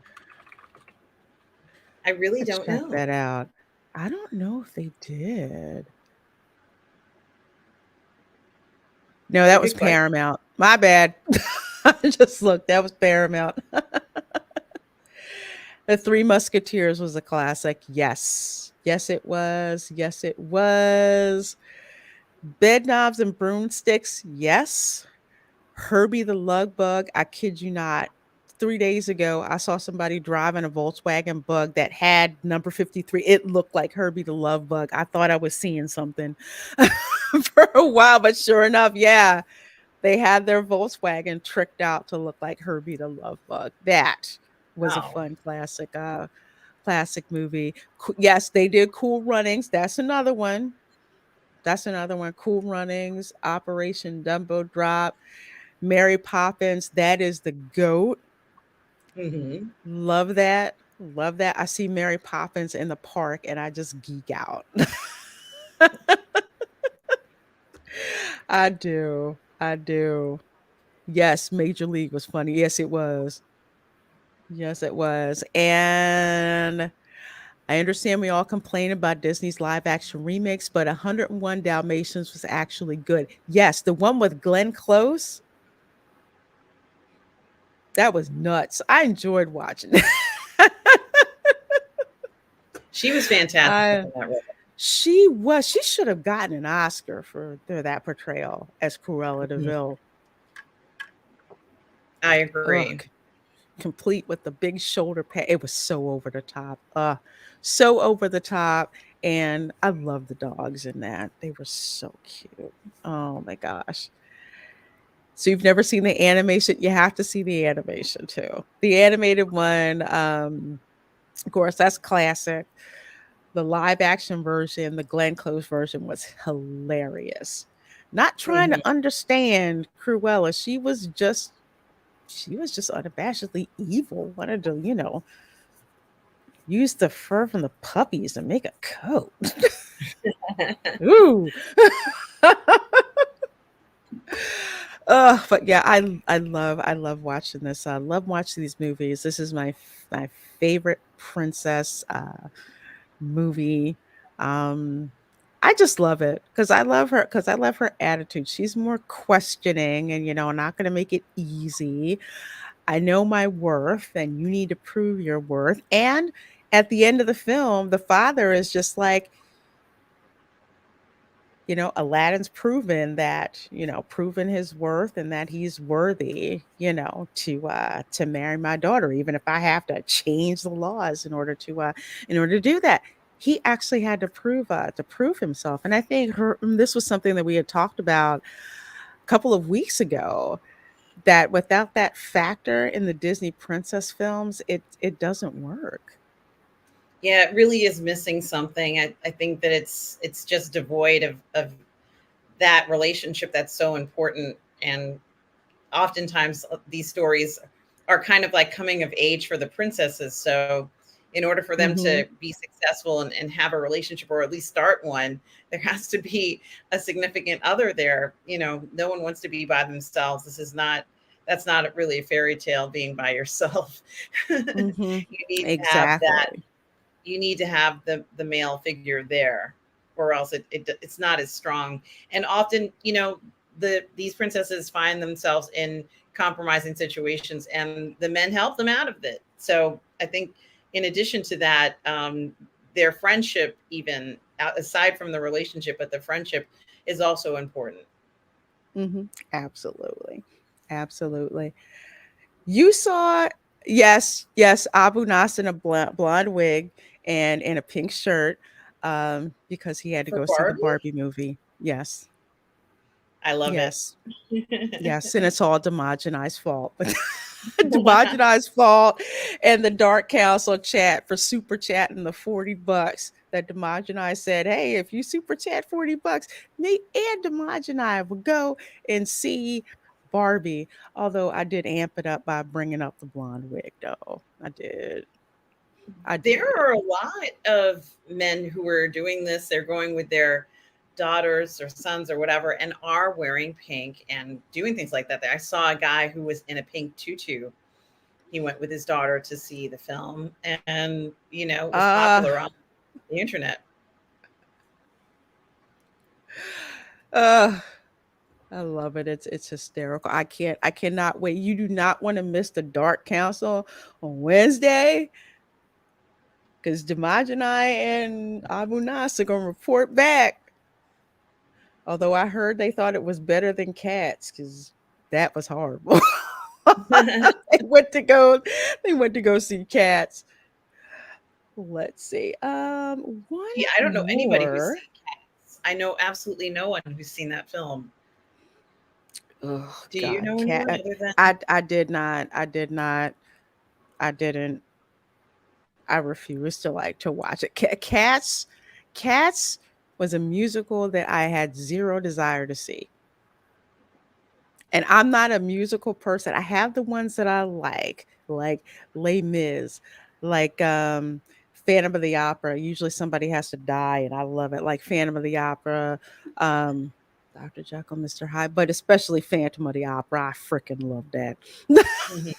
I really Let's don't check know. that out. I don't know if they did. No, It's a that was good question. Paramount. My bad. I just looked. That was Paramount. The Three Musketeers was a classic. Yes. Yes, it was. Yes, it was. Bed knobs and broomsticks. Yes. Herbie the Lug Bug. I kid you not. 3 days ago, I saw somebody driving a Volkswagen Bug that had number 53. It looked like Herbie the Love Bug. I thought I was seeing something for a while, but sure enough, yeah, they had their Volkswagen tricked out to look like Herbie the Love Bug. That was a Wow. fun classic movie. Yes, they did Cool Runnings. That's another one. That's another one. Cool Runnings, Operation Dumbo Drop, Mary Poppins. That is the GOAT. Hmm. Love that. Love that. I see Mary Poppins in the park and I just geek out. I do. I do. Yes, Major League was funny. Yes, it was. Yes, it was. And I understand we all complain about Disney's live action remakes, but 101 Dalmatians was actually good. Yes, the one with Glenn Close, that was nuts. I enjoyed watching it. She was fantastic I in that role. she should have gotten an Oscar for that portrayal as Cruella de Mhm. Vil. I agree. Ugh, complete with the big shoulder pad. It was so over the top. So over the top. And I love the dogs in that. They were so cute. Oh my gosh. So you've never seen the animation? You have to see the animation too. The animated one, of course, that's classic. The live action version, the Glenn Close version, was hilarious. Not trying to Mhm. understand Cruella. She was just unabashedly evil. Wanted to, use the fur from the puppies to make a coat. Ooh. But yeah, I love watching this. I love watching these movies. This is my favorite princess movie. Um, I just love it because I love her attitude. She's more questioning and not going to make it easy. I know my worth, and you need to prove your worth. And at the end of the film, the father is just like, Aladdin's proven his worth and that he's worthy, to marry my daughter, even if I have to change the laws in order to do that. He actually had to prove himself. And I think this was something that we had talked about a couple of weeks ago, that without that factor in the Disney princess films, it doesn't work. Yeah, it really is missing something. I think that it's just devoid of that relationship that's so important. And oftentimes these stories are kind of like coming of age for the princesses. So in order for them Mhm. to be successful and have a relationship, or at least start one, there has to be a significant other there. No one wants to be by themselves. That's not really a fairy tale, being by yourself. You Mhm. need to have that. Exactly. You need to have the male figure there, or else it's not as strong. And often, these princesses find themselves in compromising situations, and the men help them out of it. So I think, in addition to that, their friendship, even aside from the relationship, but the friendship is also important. Absolutely. Absolutely. You saw, yes, yes, Abu Nas in a blonde wig and in a pink shirt, because he had to For go see the Barbie, Barbie movie. Yes, I love it. yes, yes, and it's all Demogenize's fault. Demogenize's fault, and the Dark Council chat for super chatting the $40 that Demogenize said, "Hey, if you super chat $40, me and Demogenize will go and see Barbie." Although I did amp it up by bringing up the blonde wig, though. I did. I There did. are a lot of men who are doing this. They're going with their daughters or sons or whatever, and are wearing pink and doing things like that. I saw a guy who was in a pink tutu. He went with his daughter to see the film, and it was Uh, popular on the internet. uh, I love it. It's hysterical. I cannot wait. You do not want to miss the Dark Council on Wednesday, because Demajani and Abu Nas are gonna report back. Although I heard they thought it was better than Cats, because that was horrible. they went to go they went to go see Cats. Let's see. One Yeah, I don't know anybody who's more. seen Cats. I know absolutely no one who's seen that film. Oh Do you God, know cat. anyone other than? I did not. I did not. I didn't. I refuse to watch it. Cats was a musical that I had zero desire to see. And I'm not a musical person. I have the ones that I like Les Mis, like Phantom of the Opera. Usually somebody has to die, and I love it. Like Phantom of the Opera, um, Dr. Jekyll, Mr. Hyde, but especially Phantom of the Opera. I freaking love that. Mhm.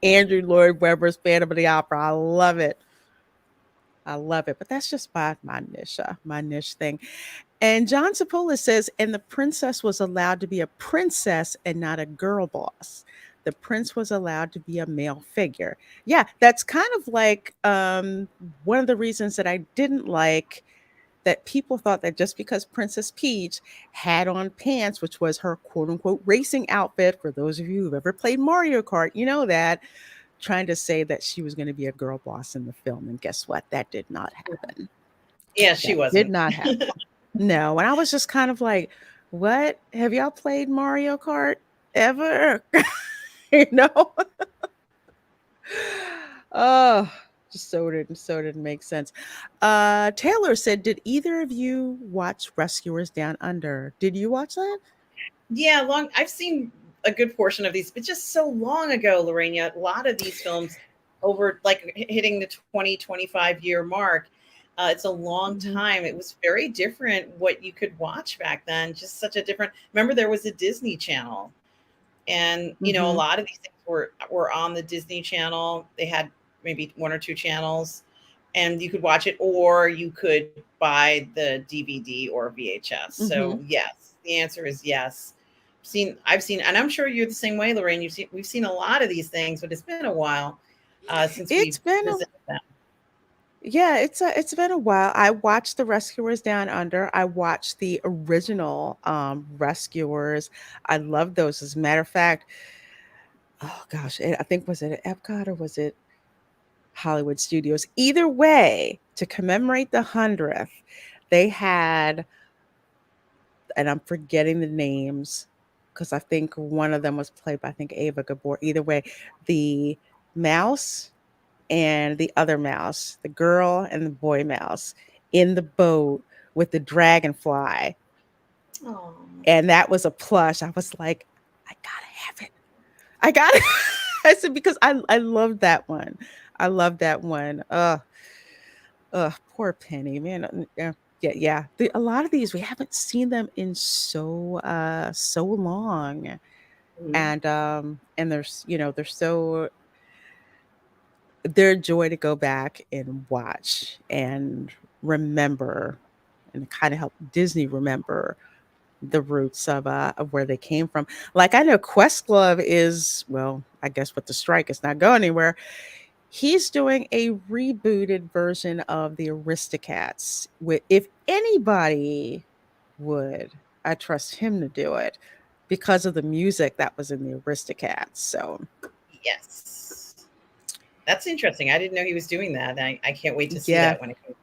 Andrew Lloyd Webber's Phantom of the Opera. I love it. I love it. But that's just my niche thing. And John Cipolla says, and the princess was allowed to be a princess and not a girl boss. The prince was allowed to be a male figure. Yeah, that's kind of like one of the reasons that I didn't like that people thought that just because Princess Peach had on pants, which was her quote unquote racing outfit, for those of you who've ever played Mario Kart, you know that, trying to say that she was going to be a girl boss in the film. And guess what? That did not happen. Yeah, she That did wasn't. not happen. No, and I was just kind of like, "What? Have y'all played Mario Kart ever?" You know? Oh, just so didn't make sense. Taylor said, "Did either of you watch Rescuers Down Under? Did you watch that?" Yeah, long. I've seen a good portion of these, but just so long ago, Lorena. A lot of these films over like hitting the 20-25 year mark. It's a long Mhm. time. It was very different what you could watch back then. Just such a different. Remember, there was a Disney Channel, and a Mhm. lot of these things were on the Disney Channel. They had maybe one or two channels, and you could watch it, or you could buy the DVD or VHS. Mhm. So yes, the answer is yes. I've seen, and I'm sure you're the same way, Lorraine. We've seen a lot of these things, but it's been a while since It's we've been a visited them. Yeah, it's been a while. I watched The Rescuers Down Under. I watched the original Rescuers. I love those. As a matter of fact, oh gosh, I think was it at Epcot or was it Hollywood Studios? Either way, to commemorate the 100th, they had, and I'm forgetting the names because I think one of them was played by I think Ava Gabor. Either way, the mouse and the other mouse, the girl and the boy mouse in the boat with the dragonfly. Oh, And that was a plush. I was like, I gotta have it. I got it. I said because I love that one. I love that one. Poor Penny, man. Yeah, yeah, yeah. A lot of these we haven't seen them in so long, mhm. and there's they're a joy to go back and watch and remember, and kind of help Disney remember the roots of where they came from. Like I know Questlove is, well, I guess with the strike, it's not going anywhere. He's doing a rebooted version of the Aristocats. With if anybody would, I trust him to do it because of the music that was in the Aristocats. So Yes, that's interesting. I didn't know he was doing that. I can't wait to see yeah, that when it comes.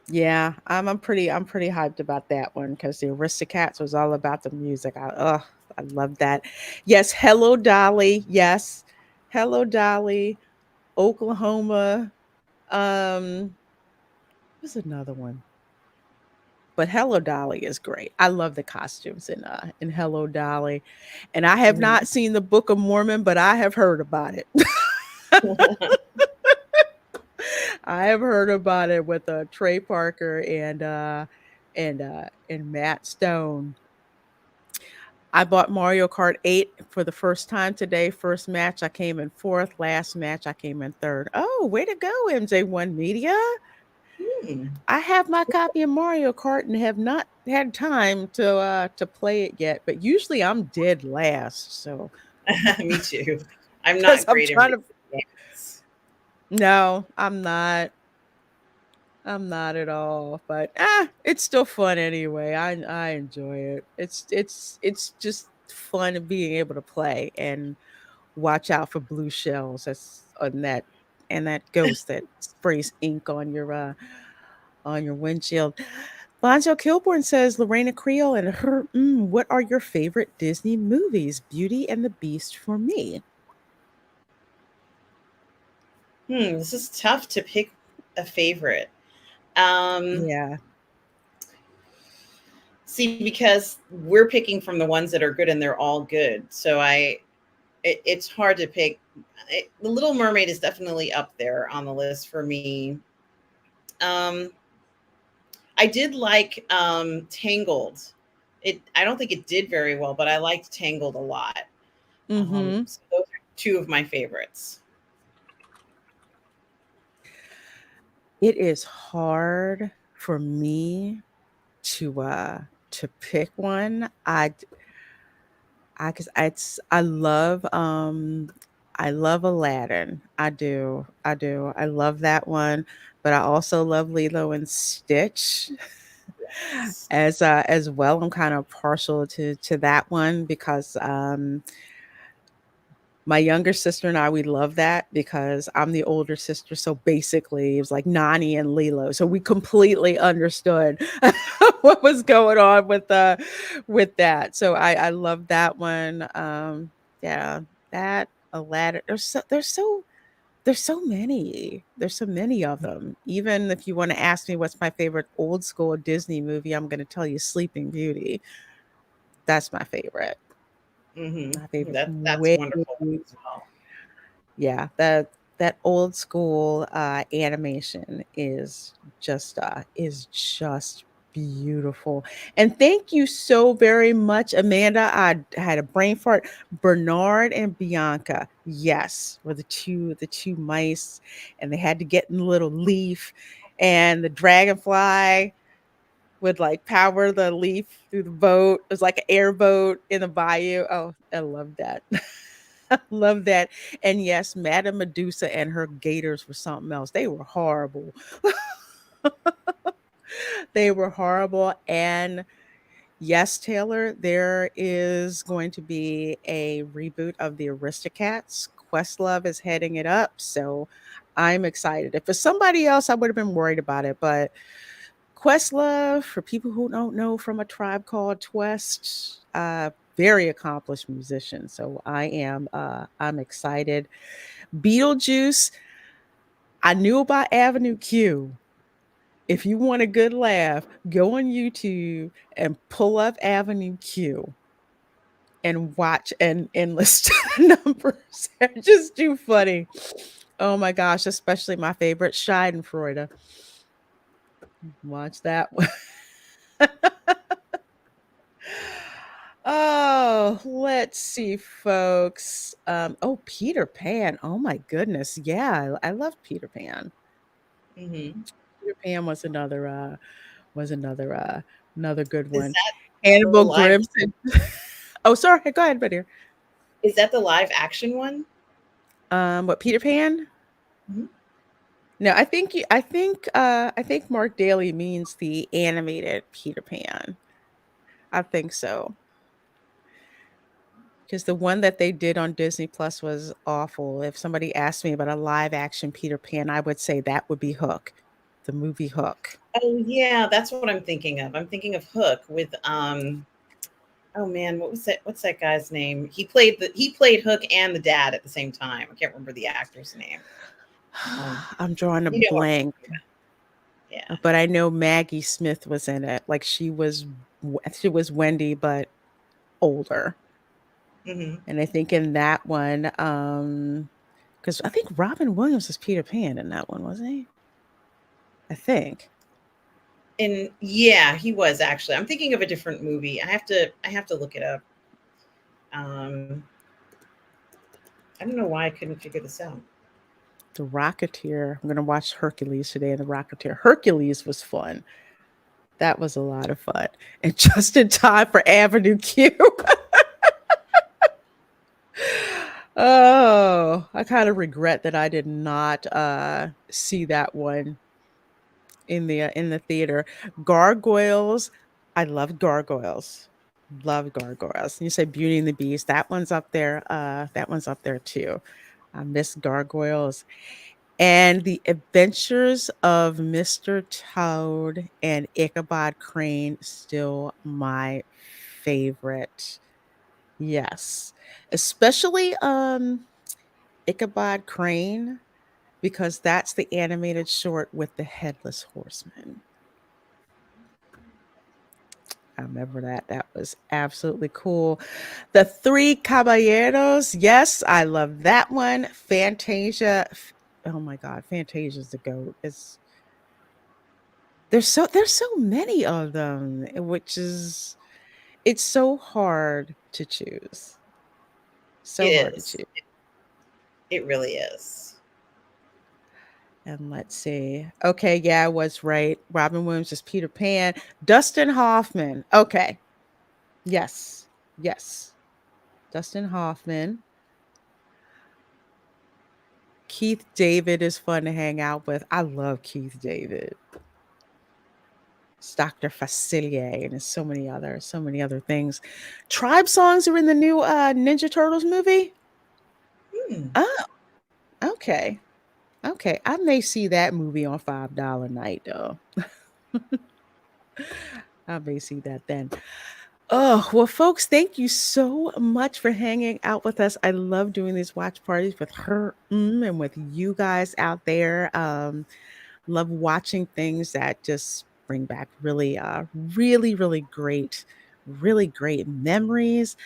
yeah, I'm pretty hyped about that one because the Aristocats was all about the music. I love that. Yes, Hello Dolly. Yes, Hello Dolly. Oklahoma. What's another one? But Hello Dolly is great. I love the costumes in Hello Dolly, and I have Mhm. not seen the Book of Mormon, but I have heard about it. I have heard about it with Trey Parker and Matt Stone. I bought Mario Kart 8 for the first time today. First match, I came in fourth. Last match, I came in third. Oh, way to go, MJ1 Media. Hmm. I have my copy of Mario Kart and have not had time to play it yet, but usually I'm dead last. So Me too. I'm because not I'm great in trying video to games. no, I'm not. I'm not at all, but it's still fun anyway. I enjoy it. It's just fun being able to play and watch out for blue shells. That's on that and that ghost that sprays ink on your windshield. Lonzo Kilborn says Lorena Creole and her. What are your favorite Disney movies? Beauty and the Beast for me. This is tough to pick a favorite. Um, Yeah. See, because we're picking from the ones that are good and they're all good. So it's hard to pick. The Little Mermaid is definitely up there on the list for me. Um, I did like Tangled. I don't think it did very well, but I liked Tangled a lot. Mm-hmm. So those are two of my favorites. It is hard for me to pick one. Cause I love Aladdin. I do. I do. I love that one, but I also love Lilo and Stitch as well. I'm kind of partial to that one because My younger sister and I, we love that because I'm the older sister. So basically, it was like Nani and Lilo. So we completely understood what was going on with that. So I love that one. Yeah, that Aladdin. There's so many. There's so many of them. Even if you want to ask me what's my favorite old school Disney movie, I'm going to tell you Sleeping Beauty. That's my favorite. My favorite. That's Way, wonderful as well. yeah, that old school animation is just beautiful. And thank you so very much, Amanda. I had a brain fart. Bernard and Bianca, yes, were the two mice, and they had to get in the little leaf, and the dragonfly would like power the leaf through the boat. It was like an airboat in the bayou. Oh, I love that. I love that. And yes, Madame Medusa and her gators were something else. They were horrible. They were horrible. And yes, Taylor, there is going to be a reboot of the Aristocats. Questlove is heading it up. So I'm excited. If it's somebody else, I would have been worried about it. But Questlove, for people who don't know, from A Tribe Called Quest, very accomplished musician. So I'm excited. Beetlejuice, I knew about Avenue Q. If you want a good laugh, go on YouTube and pull up Avenue Q and watch and list the numbers. They're just too funny. Oh my gosh, especially my favorite Schadenfreude. Watch that one. Oh, let's see, folks. Oh, Peter Pan. Oh my goodness. Yeah, I love Peter Pan. Hmm. Peter Pan was another good Is one. that the Hannibal live? Grimson. Oh, sorry. Go ahead, but here. Is that the live action one? What Peter Pan? Mhm. No, I think Mark Daly means the animated Peter Pan. I think so. Because the one that they did on Disney Plus was awful. If somebody asked me about a live action Peter Pan, I would say that would be Hook, the movie Hook. Oh yeah, that's what I'm thinking of. I'm thinking of Hook with oh man, what's that guy's name? He played Hook and the dad at the same time. I can't remember the actor's name. I'm drawing a You know what I'm blank, talking about. Yeah. but I know Maggie Smith was in it. Like she was Wendy, but older. Hmm. And I think in that one, because I think Robin Williams was Peter Pan in that one, wasn't he? I think. And yeah, he was actually. I'm thinking of a different movie. I have to look it up. Um, I don't know why I couldn't figure this out. The Rocketeer. I'm gonna watch Hercules today, and the Rocketeer. Hercules was fun. That was a lot of fun. And just in time for Avenue Q. Oh, I kind of regret that I did not see that one in the theater. Gargoyles. I love Gargoyles. Love Gargoyles. You say Beauty and the Beast. That one's up there. That one's up there too. I miss Gargoyles. And The Adventures of Mr. Toad and Ichabod Crane, still my favorite. Yes. Especially Ichabod Crane, because that's the animated short with the headless horseman. I remember that. That was absolutely cool. The Three Caballeros. Yes, I love that one. Fantasia. Oh my God, Fantasia's the goat. There's so many of them, which is it's so hard to choose. It So hard to is. choose. It really is. And let's see. Okay, yeah, I was right. Robin Williams is Peter Pan. Dustin Hoffman. Okay. Yes. Yes. Dustin Hoffman. Keith David is fun to hang out with. I love Keith David. It's Dr. Facilier and there's so many other things. Tribe songs are in the new Ninja Turtles movie. Oh, okay. Okay. I may see that movie on $5 night though. I may see that then. Oh, well, folks, thank you so much for hanging out with us. I love doing these watch parties with her and with you guys out there. Love watching things that just bring back really great memories.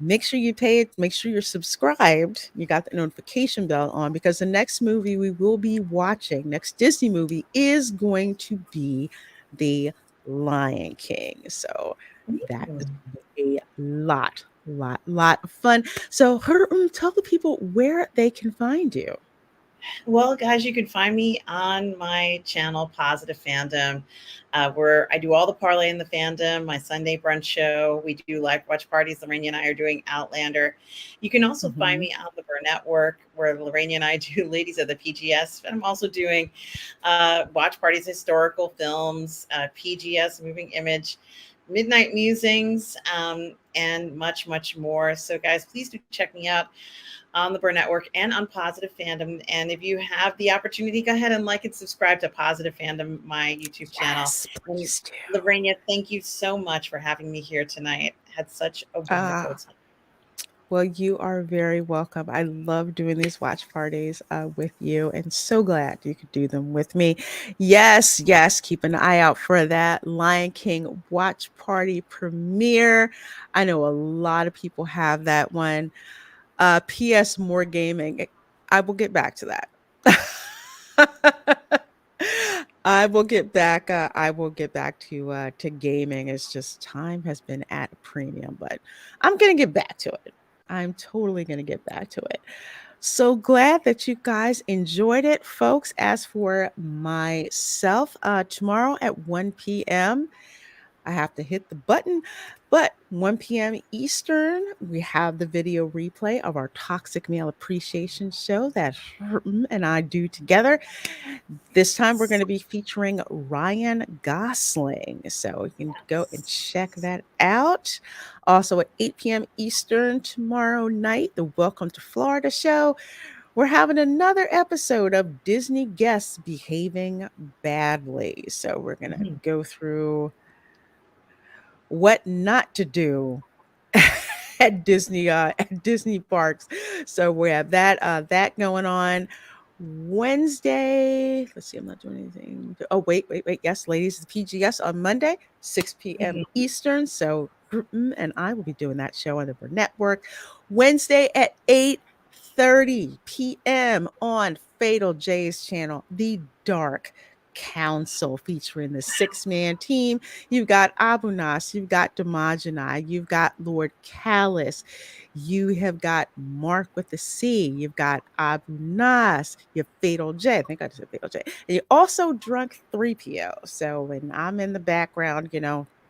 Make sure you pay it, make sure you're subscribed. You got the notification bell on because the next movie we will be watching, next Disney movie, is going to be The Lion King. So that is a lot of fun. So, tell the people where they can find you. Well, guys, you can find me on my channel, Positive Fandom, where I do all the parlay in the fandom, my Sunday brunch show. We do live watch parties. Lorraine and I are doing Outlander. You can also find Mhm. me on the Burr Network, where Lorraine and I do Ladies of the PGS. And I'm also doing watch parties, historical films, PGS, Moving Image, Midnight Musings, and much, much more. So, guys, please do check me out on the Burn Network and on Positive Fandom. And if you have the opportunity, go ahead and like and subscribe to Positive Fandom, my YouTube channel. Yes, And please do. Lorena, thank you so much for having me here tonight. Had such a wonderful Ah, time. well, you are very welcome. I love doing these watch parties with you, and so glad you could do them with me. Yes, yes, keep an eye out for that Lion King watch party premiere. I know a lot of people have that one. P.S. More gaming. I will get back to that. I will get back. I will get back to gaming. It's just time has been at a premium, but I'm gonna get back to it. I'm totally gonna get back to it. So glad that you guys enjoyed it, folks. As for myself, tomorrow at 1 p.m. I have to hit the button. But 1 p.m. Eastern, we have the video replay of our Toxic Male Appreciation Show that and I do together. This time we're going to be featuring Ryan Gosling. So you can go and check that out. Also at 8 p.m. Eastern tomorrow night, the Welcome to Florida show. We're having another episode of Disney guests behaving badly. So we're going to go through what not to do at Disney parks. So we have that going on Wednesday. Let's see, I'm not doing anything. Oh, wait. Yes, ladies, the PGS on Monday, 6 p.m. Eastern. So and I will be doing that show on the Burr Network. Wednesday at 8:30 p.m. on Fatal J's channel, The Dark Council, featuring the six-man team. You've got Abu Nas, you've got Damajani, you've got Lord Callus, you have got Mark with the C, you've got Abu Nas, you have Fatal J. I think I just said Fatal J. And you also drunk 3PO. So when I'm in the background,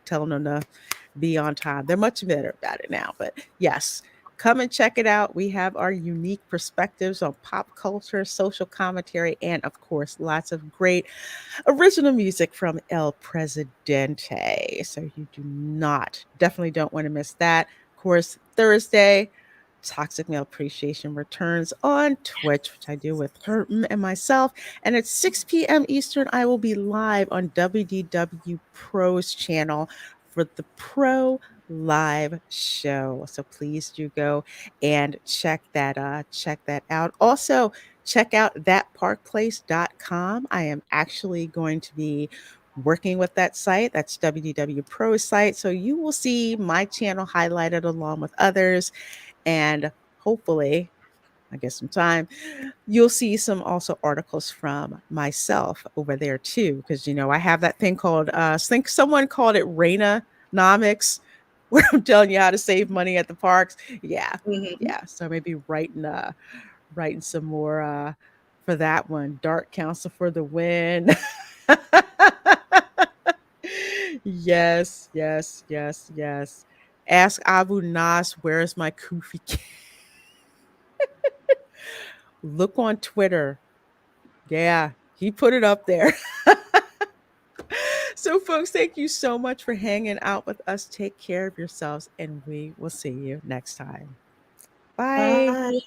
telling them to be on time, they're much better about it now. But yes, come and check it out. We have our unique perspectives on pop culture, social commentary, and of course, lots of great original music from El Presidente. So you definitely don't want to miss that. Of course, Thursday, Toxic Male Appreciation returns on Twitch, which I do with her and myself. And at 6 p.m. Eastern, I will be live on WDW Pro's channel for the Pro live show. So please do go and check that out. Also, check out thatparkplace.com. I am actually going to be working with that site. That's WDW Pro's site. So you will see my channel highlighted along with others. And hopefully, I guess some time, you'll see some also articles from myself over there too. Because, I have that thing called, I think someone called it Reina Nomics, where I'm telling you how to save money at the parks. Yeah. Mhm. Yeah. So maybe writing some more for that one. Dark Council for the win. Yes. Ask Abu Nas, where's my Kufi? Look on Twitter. Yeah, he put it up there. So, folks, thank you so much for hanging out with us. Take care of yourselves, and we will see you next time. Bye. Bye.